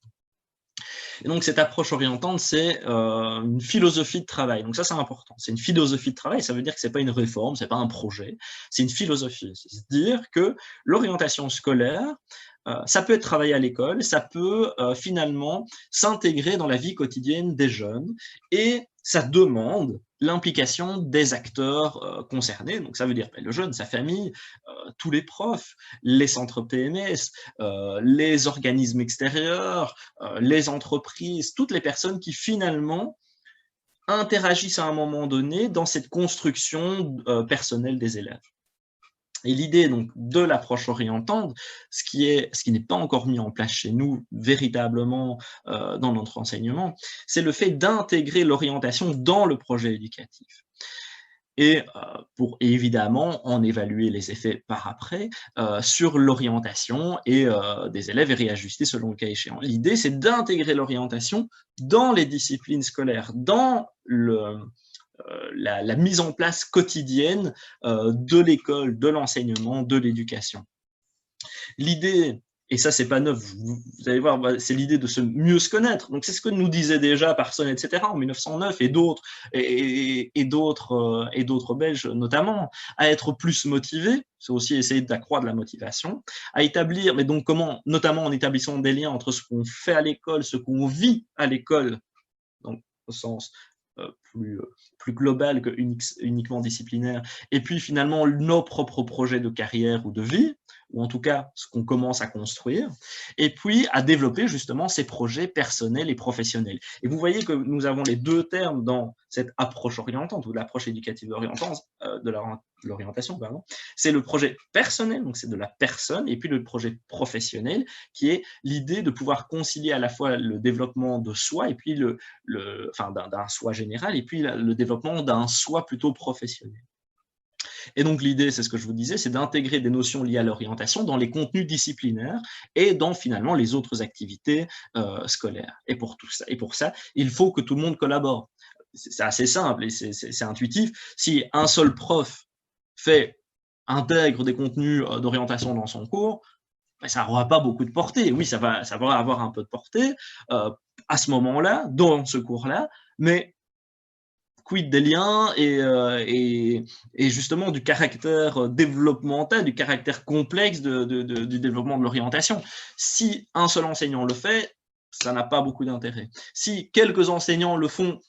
Et donc, cette approche orientante, c'est une philosophie de travail. Donc ça, c'est important. C'est une philosophie de travail. Ça veut dire que ce n'est pas une réforme, ce n'est pas un projet. C'est une philosophie. C'est dire que l'orientation scolaire, ça peut être travaillé à l'école, ça peut finalement s'intégrer dans la vie quotidienne des jeunes, et ça demande l'implication des acteurs concernés. Donc ça veut dire le jeune, sa famille, tous les profs, les centres PMS, les organismes extérieurs, les entreprises, toutes les personnes qui finalement interagissent à un moment donné dans cette construction personnelle des élèves. Et l'idée donc de l'approche orientante, ce qui n'est pas encore mis en place chez nous véritablement dans notre enseignement, c'est le fait d'intégrer l'orientation dans le projet éducatif. Et pour évidemment en évaluer les effets par après sur l'orientation et des élèves et réajuster selon le cas échéant. L'idée, c'est d'intégrer l'orientation dans les disciplines scolaires, dans la mise en place quotidienne de l'école, de l'enseignement, de l'éducation. L'idée, et ça c'est pas neuf, vous allez voir, c'est l'idée de mieux se connaître. Donc c'est ce que nous disait déjà Parson, etc. en 1909 et d'autres Belges notamment, à être plus motivés. C'est aussi essayer d'accroître la motivation, à établir, mais donc comment, notamment en établissant des liens entre ce qu'on fait à l'école, ce qu'on vit à l'école, donc au sens plus global que uniquement disciplinaire, et puis finalement nos propres projets de carrière ou de vie, ou en tout cas ce qu'on commence à construire, et puis à développer justement ces projets personnels et professionnels. Et vous voyez que nous avons les deux termes dans cette approche orientante, ou l'approche éducative de l'orientation, c'est le projet personnel, donc c'est de la personne, et puis le projet professionnel, qui est l'idée de pouvoir concilier à la fois le développement de soi, et puis d'un soi général, et puis le développement d'un soi plutôt professionnel. Et donc l'idée, c'est ce que je vous disais, c'est d'intégrer des notions liées à l'orientation dans les contenus disciplinaires et dans finalement les autres activités scolaires. Et pour ça, il faut que tout le monde collabore. C'est assez simple et c'est intuitif. Si un seul prof intègre des contenus d'orientation dans son cours, ça n'aura pas beaucoup de portée. Oui, ça va avoir un peu de portée à ce moment-là, dans ce cours-là, mais quid des liens et justement du caractère développemental, du caractère complexe du développement de l'orientation. Si un seul enseignant le fait, ça n'a pas beaucoup d'intérêt. Si quelques enseignants le font,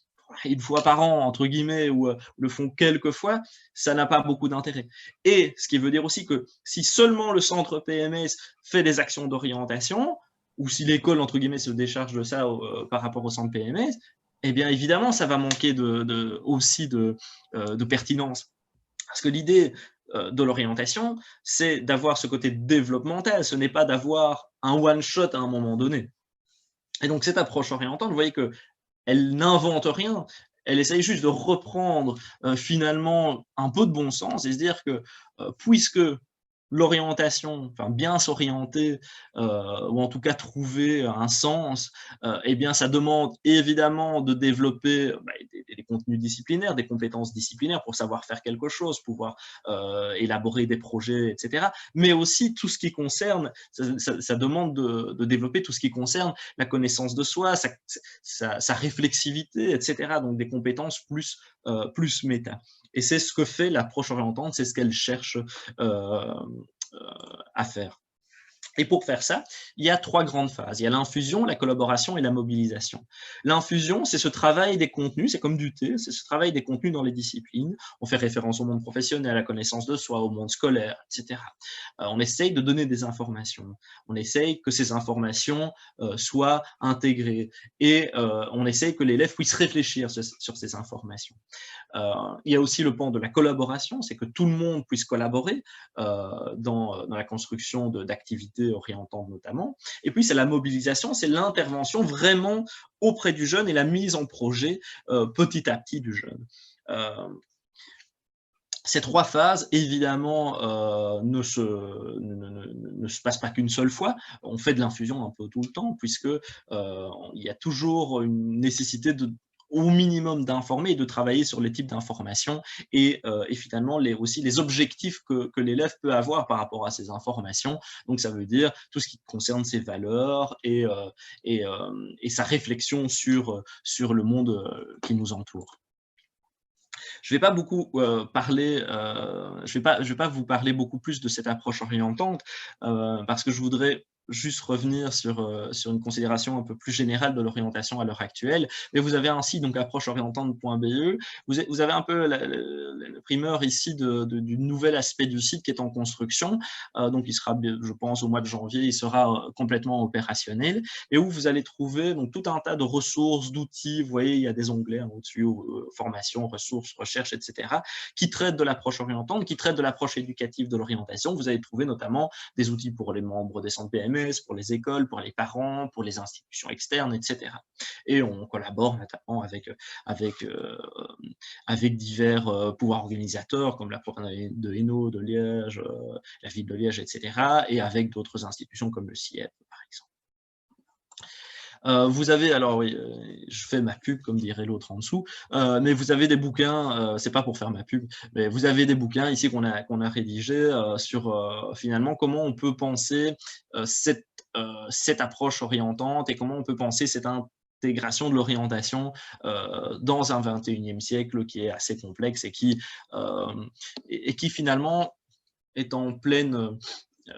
une fois par an, entre guillemets, ou le font quelques fois, ça n'a pas beaucoup d'intérêt. Et ce qui veut dire aussi que si seulement le centre PMS fait des actions d'orientation, ou si l'école, entre guillemets, se décharge de ça par rapport au centre PMS, eh bien évidemment, ça va manquer aussi de pertinence. Parce que l'idée de l'orientation, c'est d'avoir ce côté développemental, ce n'est pas d'avoir un one-shot à un moment donné. Et donc cette approche orientante, vous voyez qu'elle n'invente rien, elle essaye juste de reprendre finalement un peu de bon sens et se dire que puisque l'orientation, enfin bien s'orienter, ou en tout cas trouver un sens, eh bien ça demande évidemment de développer des contenus disciplinaires, des compétences disciplinaires pour savoir faire quelque chose, pouvoir élaborer des projets, etc. Mais aussi tout ce qui concerne, ça demande de développer tout ce qui concerne la connaissance de soi, sa réflexivité, etc. Donc des compétences plus méta. Et c'est ce que fait l'approche orientante, c'est ce qu'elle cherche à faire. Et pour faire ça, il y a 3 grandes phases. Il y a l'infusion, la collaboration et la mobilisation. L'infusion, c'est ce travail des contenus, c'est comme du thé, c'est ce travail des contenus dans les disciplines. On fait référence au monde professionnel, à la connaissance de soi, au monde scolaire, etc. On essaye de donner des informations. On essaye que ces informations soient intégrées. Et on essaye que l'élève puisse réfléchir sur ces informations. Il y a aussi le pan de la collaboration, c'est que tout le monde puisse collaborer dans la construction d'activités orientantes notamment. Et puis, c'est la mobilisation, c'est l'intervention vraiment auprès du jeune et la mise en projet petit à petit du jeune. Ces 3 phases, évidemment, ne se passent pas qu'une seule fois. On fait de l'infusion un peu tout le temps, puisque il y a toujours une nécessité au minimum d'informer et de travailler sur les types d'informations et finalement aussi les objectifs que l'élève peut avoir par rapport à ces informations. Donc ça veut dire tout ce qui concerne ses valeurs et sa réflexion sur le monde qui nous entoure. Je vais pas beaucoup parler, je vais pas vous parler beaucoup plus de cette approche orientante parce que je voudrais juste revenir sur une considération un peu plus générale de l'orientation à l'heure actuelle. Mais vous avez ainsi donc approcheorientante.be. Vous avez un peu le primeur ici du nouvel aspect du site qui est en construction. Donc il sera, je pense, au mois de janvier, il sera complètement opérationnel et où vous allez trouver donc tout un tas de ressources, d'outils. Vous voyez, il y a des onglets au-dessus, formation, ressources, recherche, etc., qui traitent de l'approche orientante, qui traitent de l'approche éducative de l'orientation. Vous allez trouver notamment des outils pour les membres des centres PMS, pour les écoles, pour les parents, pour les institutions externes, etc. Et on collabore notamment avec divers pouvoirs organisateurs comme la Province de Hainaut, de Liège, la ville de Liège, etc. et avec d'autres institutions comme le CIEP, par exemple. Vous avez, alors oui, je fais ma pub, comme dirait l'autre en dessous, mais vous avez des bouquins, c'est pas pour faire ma pub, mais vous avez des bouquins ici qu'on a rédigés sur finalement comment on peut penser cette approche orientante et comment on peut penser cette intégration de l'orientation dans un 21e siècle qui est assez complexe et qui finalement est en pleine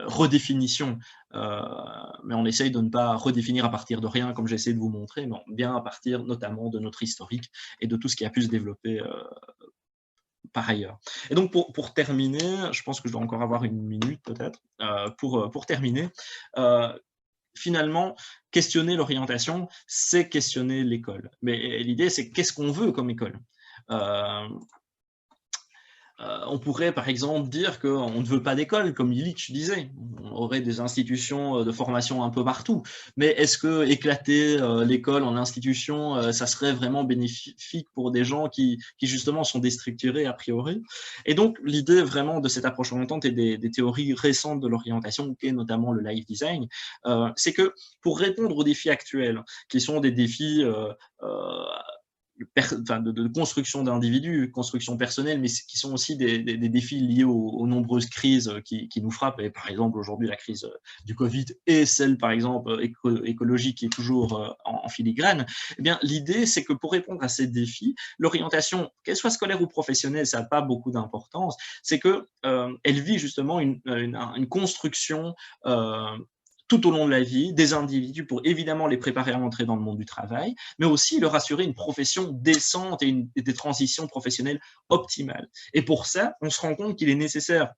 redéfinition, mais on essaye de ne pas redéfinir à partir de rien, comme j'essaie de vous montrer, mais bien à partir notamment de notre historique et de tout ce qui a pu se développer par ailleurs. Et donc pour terminer, je pense que je dois encore avoir une minute peut-être, pour terminer, finalement, questionner l'orientation, c'est questionner l'école. Mais l'idée, c'est qu'est-ce qu'on veut comme école ? On pourrait, par exemple, dire qu'on ne veut pas d'école, comme Illich disait. On aurait des institutions de formation un peu partout. Mais est-ce que éclater l'école en institution, ça serait vraiment bénéfique pour des gens qui justement sont déstructurés a priori? Et donc, l'idée vraiment de cette approche orientante et des théories récentes de l'orientation, qui est notamment le life design, c'est que pour répondre aux défis actuels, qui sont des défis de construction d'individus, construction personnelle, mais qui sont aussi des défis liés aux nombreuses crises qui nous frappent. Et par exemple, aujourd'hui, la crise du Covid et celle, par exemple, écologique qui est toujours en filigrane. Eh bien, l'idée, c'est que pour répondre à ces défis, l'orientation, qu'elle soit scolaire ou professionnelle, ça n'a pas beaucoup d'importance. C'est que elle vit justement une construction tout au long de la vie des individus pour évidemment les préparer à entrer dans le monde du travail, mais aussi leur assurer une profession décente et des transitions professionnelles optimales. Et pour ça, on se rend compte qu'il est nécessaire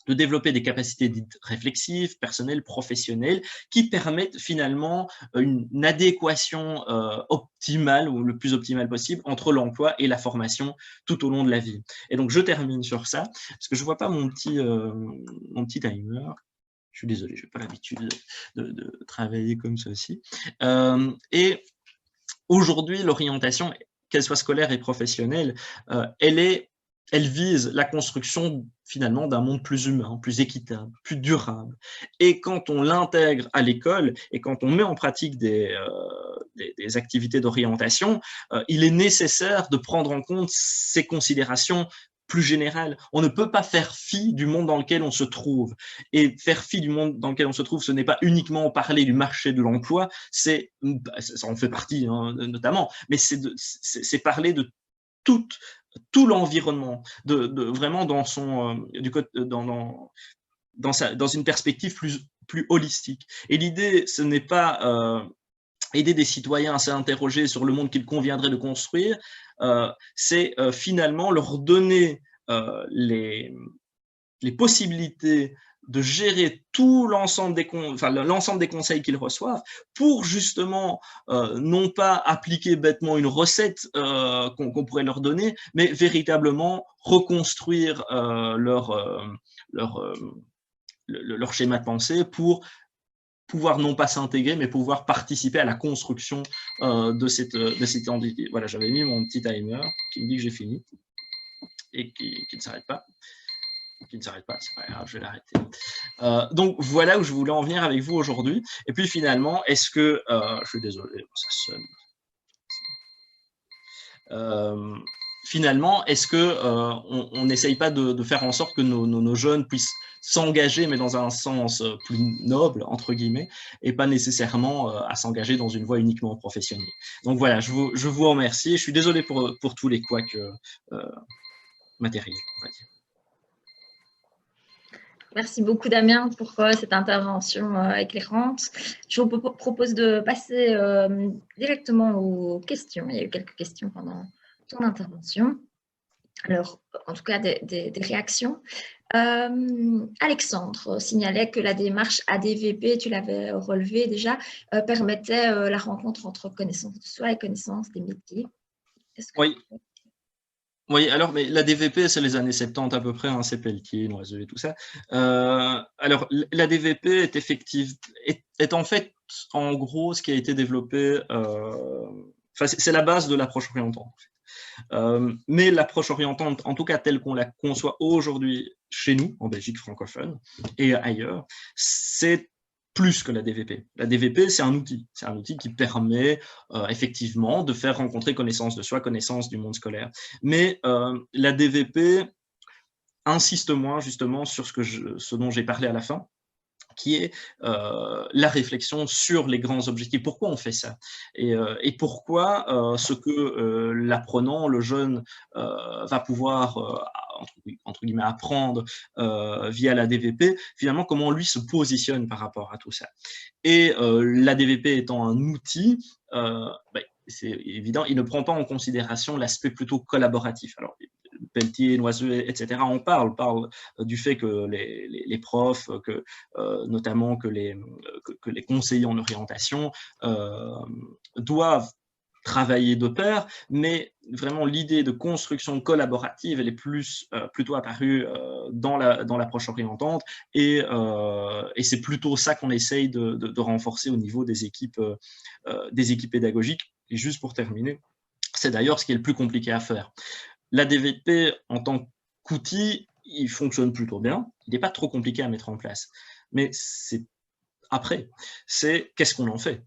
de développer des capacités dites réflexives, personnelles, professionnelles, qui permettent finalement une adéquation optimale ou le plus optimale possible entre l'emploi et la formation tout au long de la vie. Et donc, je termine sur ça, parce que je ne vois pas mon petit timer. Je suis désolé, je n'ai pas l'habitude de travailler comme ceci. Et aujourd'hui, l'orientation, qu'elle soit scolaire et professionnelle, elle vise la construction finalement d'un monde plus humain, plus équitable, plus durable. Et quand on l'intègre à l'école et quand on met en pratique des activités d'orientation, il est nécessaire de prendre en compte ces considérations plus générales. On ne peut pas faire fi du monde dans lequel on se trouve. Et faire fi du monde dans lequel on se trouve, ce n'est pas uniquement parler du marché de l'emploi, ça en fait partie notamment, mais c'est parler de tout l'environnement, vraiment dans une perspective plus holistique. Et l'idée, ce n'est pas aider des citoyens à s'interroger sur le monde qu'il conviendrait de construire, c'est finalement leur donner les possibilités de gérer tout l'ensemble des conseils qu'ils reçoivent pour justement non pas appliquer bêtement une recette qu'on pourrait leur donner, mais véritablement reconstruire leur schéma de pensée pour pouvoir non pas s'intégrer, mais pouvoir participer à la construction de cette entité. Voilà, j'avais mis mon petit timer qui me dit que j'ai fini et qui ne s'arrête pas. Qui ne s'arrête pas, c'est pas grave, je vais l'arrêter. Donc voilà où je voulais en venir avec vous aujourd'hui. Et puis finalement, est-ce que, je suis désolé, ça sonne. Finalement, est-ce que on n'essaye pas de faire en sorte que nos jeunes puissent s'engager, mais dans un sens plus noble, entre guillemets, et pas nécessairement à s'engager dans une voie uniquement professionnelle. Donc voilà, je vous remercie. Je suis désolé pour tous les couacs matériels, on va dire. Merci beaucoup, Damien, pour cette intervention éclairante. Je vous propose de passer directement aux questions. Il y a eu quelques questions pendant ton intervention. Alors, en tout cas, des réactions. Alexandre signalait que la démarche ADVP, tu l'avais relevé déjà, permettait la rencontre entre connaissance de soi et connaissance des métiers. Oui. Oui, alors, mais la DVP, c'est les années 70 à peu près, hein, c'est Pelletier, Noiseux et tout ça. Alors, la DVP est en fait, en gros, ce qui a été développé, c'est la base de l'approche orientante. Mais l'approche orientante, en tout cas telle qu'on la conçoit aujourd'hui chez nous, en Belgique francophone et ailleurs, c'est plus que la DVP. La DVP, c'est un outil qui permet effectivement de faire rencontrer connaissance de soi, connaissance du monde scolaire. Mais la DVP insiste moins justement sur ce dont j'ai parlé à la fin, qui est la réflexion sur les grands objectifs. Pourquoi on fait ça et pourquoi ce que l'apprenant, le jeune, va pouvoir, entre guillemets, apprendre via la DVP, finalement, comment lui se positionne par rapport à tout ça. Et la DVP étant un outil, c'est évident, il ne prend pas en considération l'aspect plutôt collaboratif. Alors, Pelletier, Noiseux, etc. On parle du fait que les profs, notamment que les conseillers en orientation doivent travailler de pair, mais vraiment l'idée de construction collaborative, elle est plutôt apparue dans l'approche orientante et c'est plutôt ça qu'on essaye de renforcer au niveau des équipes pédagogiques. Et juste pour terminer, c'est d'ailleurs ce qui est le plus compliqué à faire. La DVP, en tant qu'outil, il fonctionne plutôt bien. Il n'est pas trop compliqué à mettre en place. Mais après, c'est qu'est-ce qu'on en fait,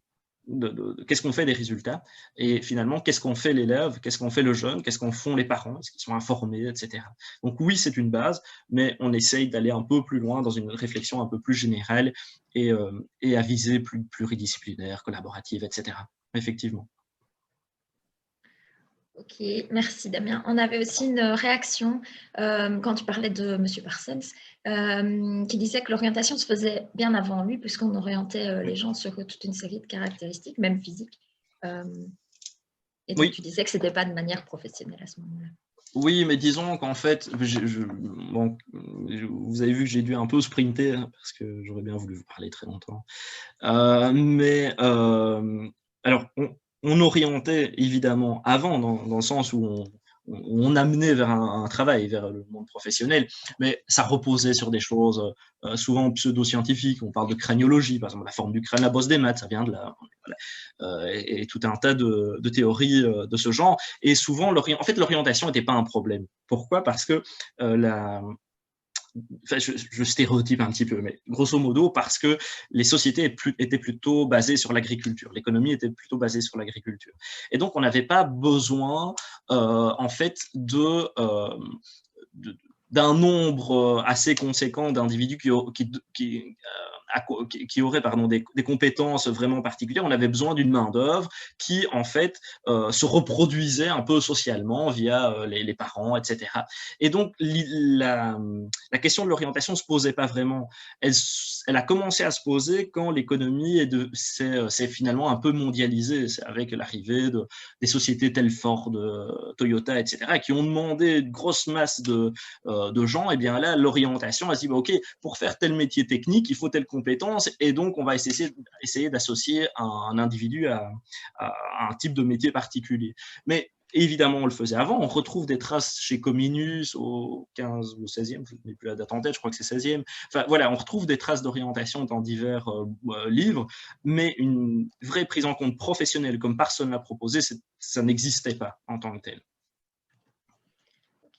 qu'est-ce qu'on fait des résultats et finalement, qu'est-ce qu'on fait l'élève, qu'est-ce qu'on fait le jeune, qu'est-ce qu'on font les parents, est-ce qu'ils sont informés, etc. Donc oui, c'est une base, mais on essaye d'aller un peu plus loin dans une réflexion un peu plus générale et à visée pluridisciplinaire, collaborative, etc. Effectivement. Ok, merci Damien. On avait aussi une réaction quand tu parlais de M. Parsons, qui disait que l'orientation se faisait bien avant lui, puisqu'on orientait les gens sur toute une série de caractéristiques, même physiques. Et donc, Oui, tu disais que ce n'était pas de manière professionnelle à ce moment-là. oui, mais disons qu'en fait, bon, vous avez vu que j'ai dû un peu sprinter, hein, parce que j'aurais bien voulu vous parler très longtemps. Alors, on orientait évidemment avant, dans le sens où on amenait vers un travail, vers le monde professionnel, mais ça reposait sur des choses souvent pseudo-scientifiques. On parle de craniologie, par exemple, la forme du crâne, la bosse des maths, ça vient de là. Voilà. Et tout un tas de théories de ce genre. Et souvent, en fait, l'orientation n'était pas un problème. Pourquoi? Parce que enfin, je stéréotype un petit peu, mais grosso modo, parce que les sociétés étaient plutôt basées sur l'agriculture, l'économie était plutôt basée sur l'agriculture. Et donc, on n'avait pas besoin, en fait, d'un nombre assez conséquent d'individus qui auraient des compétences vraiment particulières. On avait besoin d'une main-d'œuvre qui, en fait, se reproduisait un peu socialement via les parents, etc. Et donc, la question de l'orientation ne se posait pas vraiment. Elle a commencé à se poser quand l'économie s'est finalement un peu mondialisée, avec l'arrivée des sociétés telles Ford, Toyota, etc., qui ont demandé une grosse masse de gens. Et bien là, l'orientation, elle se dit, bah, OK, pour faire tel métier technique, il faut telle compétence, et donc on va essayer d'associer un individu à un type de métier particulier. Mais évidemment, on le faisait avant. On retrouve des traces chez Comenius au 15 ou 16e, je n'ai plus la date en tête, je crois que c'est 16e. Enfin, voilà, on retrouve des traces d'orientation dans divers livres, mais une vraie prise en compte professionnelle, comme Parsons l'a proposé, ça n'existait pas en tant que tel.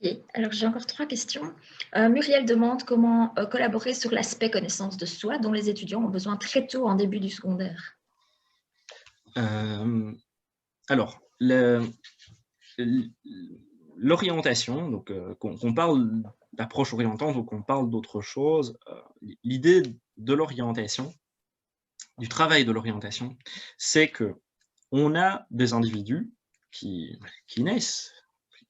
Okay. Alors, j'ai encore 3 questions. Muriel demande comment collaborer sur l'aspect connaissance de soi dont les étudiants ont besoin très tôt en début du secondaire. Alors, l'orientation, donc qu'on parle d'approche orientante ou qu'on parle d'autre chose, l'idée de l'orientation, du travail de l'orientation, c'est que on a des individus qui naissent,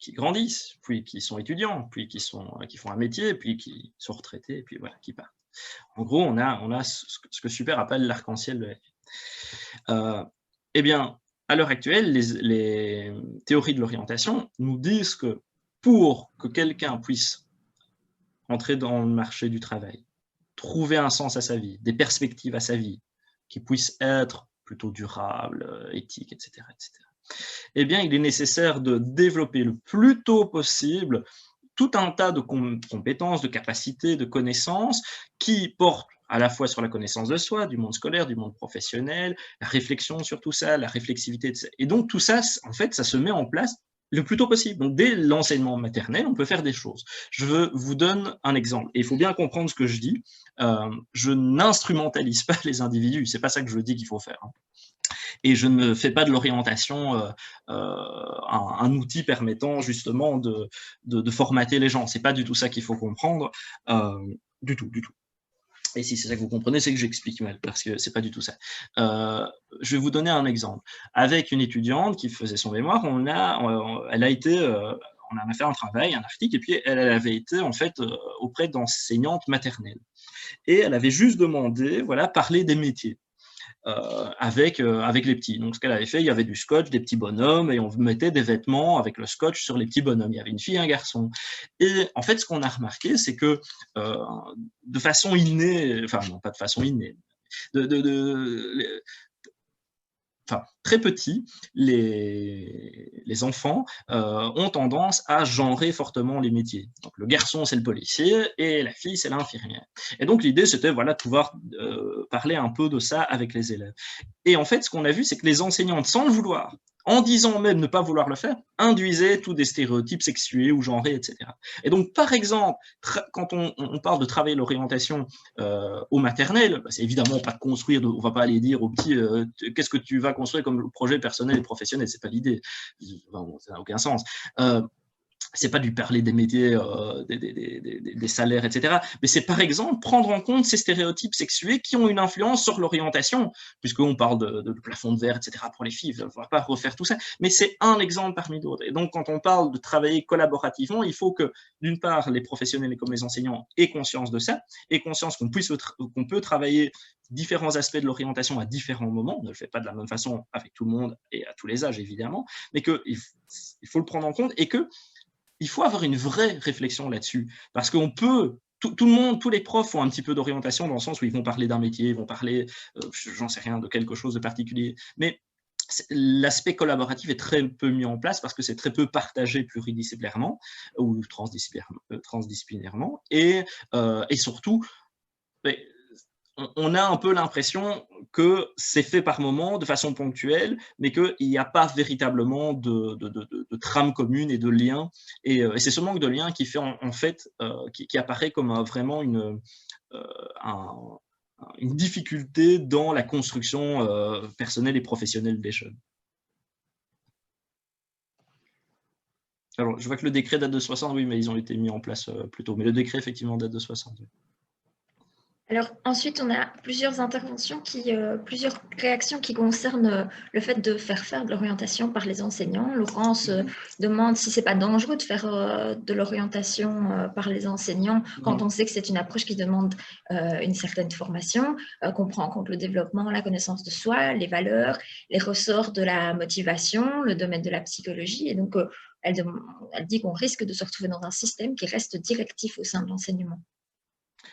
qui grandissent, puis qui sont étudiants, puis qui font un métier, puis qui sont retraités, puis voilà, qui partent. En gros, on a ce que Super appelle l'arc-en-ciel de la vie. Eh bien, à l'heure actuelle, les théories de l'orientation nous disent que pour que quelqu'un puisse entrer dans le marché du travail, trouver un sens à sa vie, des perspectives à sa vie, qui puissent être plutôt durables, éthiques, etc., eh bien, il est nécessaire de développer le plus tôt possible tout un tas de compétences, de capacités, de connaissances qui portent à la fois sur la connaissance de soi, du monde scolaire, du monde professionnel, la réflexion sur tout ça, la réflexivité. Et donc, tout ça, en fait, ça se met en place le plus tôt possible. Donc, dès l'enseignement maternel, on peut faire des choses. Je vous donne un exemple. Et il faut bien comprendre ce que je dis. Je n'instrumentalise pas les individus. C'est pas ça que je dis qu'il faut faire. Et je ne fais pas de l'orientation un outil permettant justement de formater les gens. C'est pas du tout ça qu'il faut comprendre. Du tout. Et si c'est ça que vous comprenez, c'est que j'explique mal, parce que c'est pas du tout ça. Je vais vous donner un exemple. Avec une étudiante qui faisait son mémoire, on a fait un travail, un article, et puis elle avait été en fait auprès d'enseignantes maternelles. Et elle avait juste demandé, voilà, parler des métiers. Avec les petits. Donc, ce qu'elle avait fait, il y avait du scotch, des petits bonhommes, et on mettait des vêtements avec le scotch sur les petits bonhommes. Il y avait une fille et un garçon. Et en fait, ce qu'on a remarqué, c'est que de façon innée, enfin, non, pas de façon innée, enfin, très petits, les enfants ont tendance à genrer fortement les métiers. Donc, le garçon, c'est le policier et la fille, c'est l'infirmière. Et donc, l'idée, c'était voilà, de pouvoir parler un peu de ça avec les élèves. Et en fait, ce qu'on a vu, c'est que les enseignantes, sans le vouloir, en disant même ne pas vouloir le faire, induisaient tous des stéréotypes sexués ou genrés, etc. Et donc, par exemple, quand on parle de travailler l'orientation au maternel, c'est évidemment pas de construire, on va pas aller dire aux petits qu'est-ce que tu vas construire comme projet personnel et professionnel, c'est pas l'idée, ça n'a aucun sens. c'est pas du parler des métiers, des salaires, etc. Mais c'est par exemple prendre en compte ces stéréotypes sexués qui ont une influence sur l'orientation, puisqu'on parle de plafond de verre, etc. pour les filles, on ne va pas refaire tout ça, mais c'est un exemple parmi d'autres. Et donc, quand on parle de travailler collaborativement, il faut que, d'une part, les professionnels comme les enseignants aient conscience de ça, aient conscience qu'on peut travailler différents aspects de l'orientation à différents moments, on ne le fait pas de la même façon avec tout le monde et à tous les âges, évidemment, mais qu'il faut le prendre en compte et que il faut avoir une vraie réflexion là-dessus, parce qu'on peut, tout le monde, tous les profs ont un petit peu d'orientation dans le sens où ils vont parler d'un métier, ils vont parler, j'en sais rien, de quelque chose de particulier, mais l'aspect collaboratif est très peu mis en place parce que c'est très peu partagé pluridisciplinairement ou transdisciplinairement, et surtout, on a un peu l'impression que c'est fait par moment, de façon ponctuelle, mais qu'il n'y a pas véritablement de trame commune et de lien. Et c'est ce manque de lien qui fait en fait, qui apparaît comme vraiment une difficulté dans la construction personnelle et professionnelle des jeunes. Alors, je vois que le décret date de 60, oui, mais ils ont été mis en place plus tôt. Mais le décret, effectivement, date de 60. Oui. Alors ensuite, on a plusieurs interventions, plusieurs réactions qui concernent le fait de faire de l'orientation par les enseignants. Laurence demande si ce n'est pas dangereux de faire de l'orientation par les enseignants quand on sait que c'est une approche qui demande une certaine formation, qu'on prend en compte le développement, la connaissance de soi, les valeurs, les ressorts de la motivation, le domaine de la psychologie. Et donc, elle dit qu'on risque de se retrouver dans un système qui reste directif au sein de l'enseignement.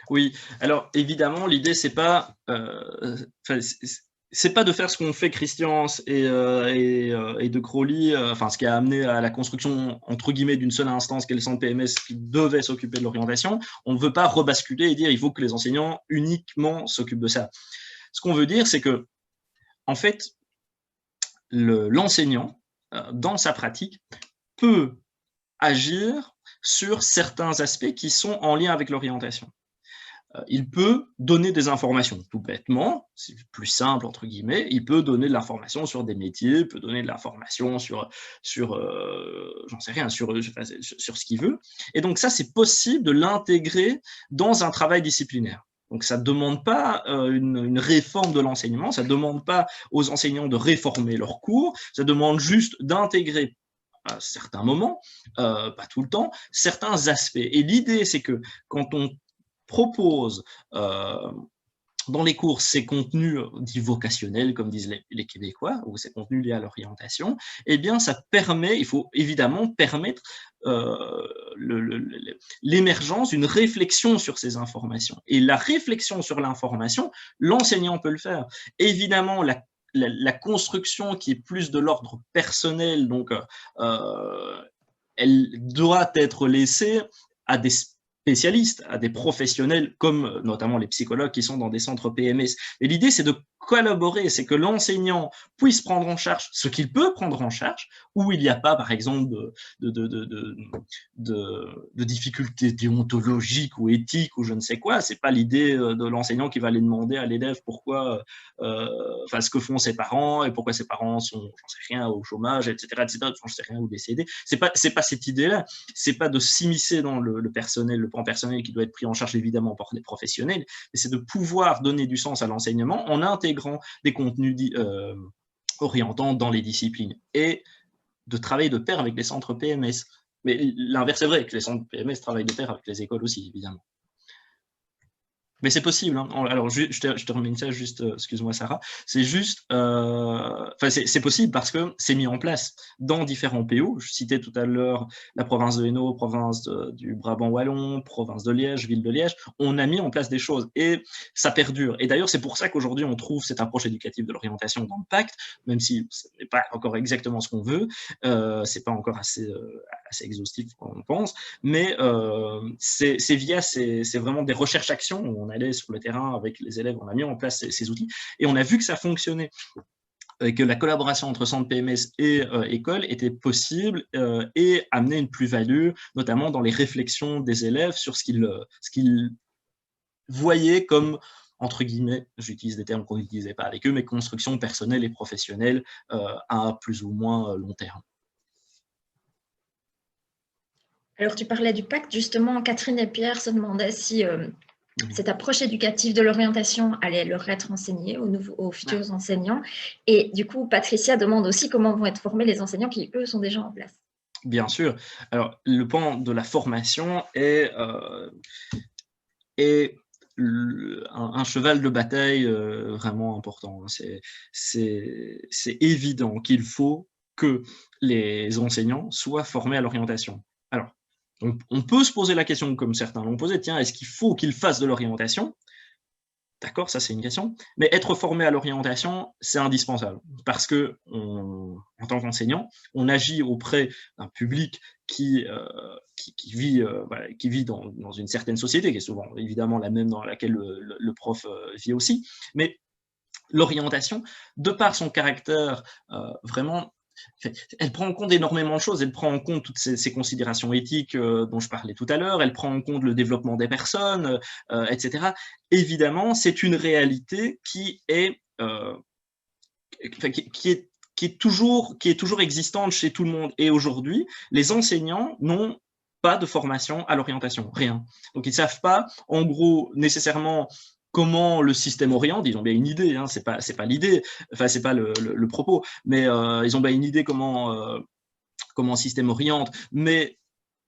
Oui, alors évidemment, l'idée, c'est pas de faire ce qu'ont fait Christians et de Crowley, enfin ce qui a amené à la construction entre guillemets d'une seule instance qu'est le centre PMS qui devait s'occuper de l'orientation. On ne veut pas rebasculer et dire il faut que les enseignants uniquement s'occupent de ça. Ce qu'on veut dire, c'est que en fait, l'enseignant, dans sa pratique, peut agir sur certains aspects qui sont en lien avec l'orientation. Il peut donner des informations, tout bêtement, c'est plus simple, entre guillemets, il peut donner de l'information sur des métiers, il peut donner de l'information sur j'en sais rien, sur ce qu'il veut. Et donc ça, c'est possible de l'intégrer dans un travail disciplinaire. Donc ça ne demande pas une réforme de l'enseignement, ça ne demande pas aux enseignants de réformer leurs cours, ça demande juste d'intégrer à certains moments, pas tout le temps, certains aspects. Et l'idée, c'est que quand on propose dans les cours ces contenus dits vocationnels, comme disent les Québécois, ou ces contenus liés à l'orientation, eh bien, ça permet, il faut évidemment permettre l'émergence d'une réflexion sur ces informations. Et la réflexion sur l'information, l'enseignant peut le faire. Évidemment, la construction qui est plus de l'ordre personnel, donc elle doit être laissée à des spécialistes, à des professionnels comme notamment les psychologues qui sont dans des centres PMS. Et l'idée, c'est de collaborer, c'est que l'enseignant puisse prendre en charge ce qu'il peut prendre en charge, où il n'y a pas, par exemple, de difficultés déontologiques ou éthiques ou je ne sais quoi. C'est pas l'idée de l'enseignant qui va aller demander à l'élève pourquoi, ce que font ses parents et pourquoi ses parents sont, j'en sais rien, au chômage, etc., j'en sais rien, ou décédés. C'est pas cette idée-là. C'est pas de s'immiscer dans le personnel, le plan personnel qui doit être pris en charge évidemment par les professionnels, mais c'est de pouvoir donner du sens à l'enseignement en intégrant des contenus orientants dans les disciplines et de travailler de pair avec les centres PMS. Mais l'inverse est vrai, que les centres PMS travaillent de pair avec les écoles aussi, évidemment. Mais c'est possible. Hein. Alors, je te remets ça juste, excuse-moi Sarah, c'est juste, c'est possible parce que c'est mis en place dans différents PO. Je citais tout à l'heure la province de Hainaut, province du Brabant Wallon, province de Liège, ville de Liège. On a mis en place des choses et ça perdure. Et d'ailleurs, c'est pour ça qu'aujourd'hui, on trouve cette approche éducative de l'orientation dans le pacte, même si ce n'est pas encore exactement ce qu'on veut, c'est pas encore assez exhaustif qu'on pense, mais c'est vraiment des recherches-actions où on allait sur le terrain avec les élèves, on a mis en place ces outils et on a vu que ça fonctionnait, que la collaboration entre centre PMS et école était possible et amenait une plus-value, notamment dans les réflexions des élèves sur ce qu'ils voyaient comme, entre guillemets, j'utilise des termes qu'on n'utilisait pas avec eux, mais construction personnelle et professionnelle à plus ou moins long terme. Alors, tu parlais du pacte, justement, Catherine et Pierre se demandaient si cette approche éducative de l'orientation allait leur être enseignée aux futurs enseignants. Et du coup, Patricia demande aussi comment vont être formés les enseignants qui, eux, sont déjà en place. Bien sûr. Alors, le point de la formation est un cheval de bataille vraiment important. C'est évident qu'il faut que les enseignants soient formés à l'orientation. Alors, on peut se poser la question, comme certains l'ont posé, tiens, est-ce qu'il faut qu'ils fassent de l'orientation? D'accord, ça c'est une question. Mais être formé à l'orientation, c'est indispensable parce que, en tant qu'enseignant, on agit auprès d'un public qui vit, voilà, qui vit dans une certaine société, qui est souvent évidemment la même dans laquelle le prof vit aussi. Mais l'orientation, de par son caractère vraiment, elle prend en compte énormément de choses. Elle prend en compte toutes ces considérations éthiques dont je parlais tout à l'heure. Elle prend en compte le développement des personnes, etc. Évidemment, c'est une réalité qui est toujours existante chez tout le monde. Et aujourd'hui, les enseignants n'ont pas de formation à l'orientation, rien. Donc ils ne savent pas, en gros, nécessairement comment le système oriente. Ils ont bien une idée, hein, c'est pas l'idée, enfin c'est pas le propos, mais ils ont bien une idée comment le système oriente, mais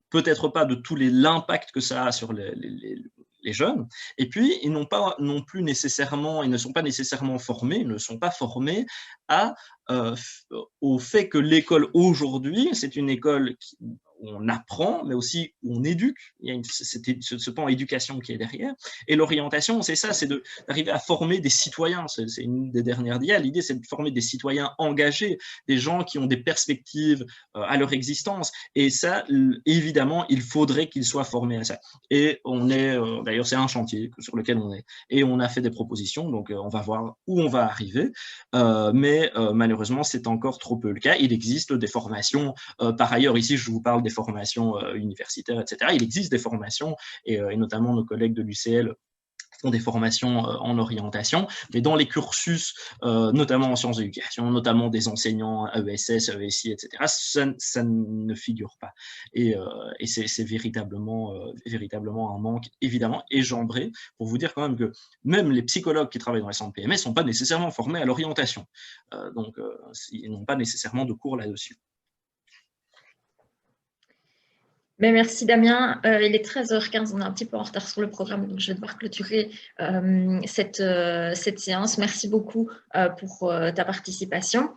peut-être pas de tout l'impact que ça a sur les jeunes. Et puis, ils n'ont pas non plus nécessairement, ils ne sont pas nécessairement formés, ils ne sont pas formés à, au fait que l'école aujourd'hui, c'est une école où on apprend, mais aussi où on éduque. Il y a ce pan éducation qui est derrière. Et l'orientation, c'est ça, c'est d'arriver à former des citoyens. C'est une des dernières dias. L'idée, c'est de former des citoyens engagés, des gens qui ont des perspectives à leur existence. Et ça, évidemment, il faudrait qu'ils soient formés à ça. Et on est, d'ailleurs, c'est un chantier sur lequel on est. Et on a fait des propositions, donc on va voir où on va arriver. Mais malheureusement, c'est encore trop peu le cas. Il existe des formations, par ailleurs, ici, je vous parle des formations universitaires, etc. Il existe des formations, et notamment nos collègues de l'UCL font des formations en orientation, mais dans les cursus, notamment en sciences d'éducation, notamment des enseignants ESS, ESI, etc., ça ne figure pas. Et c'est véritablement un manque, évidemment. Et j'embraye pour vous dire quand même que même les psychologues qui travaillent dans les centres PMS ne sont pas nécessairement formés à l'orientation. Donc, ils n'ont pas nécessairement de cours là-dessus. Mais merci Damien, il est 13h15, on est un petit peu en retard sur le programme, donc je vais devoir clôturer cette séance. Merci beaucoup pour ta participation.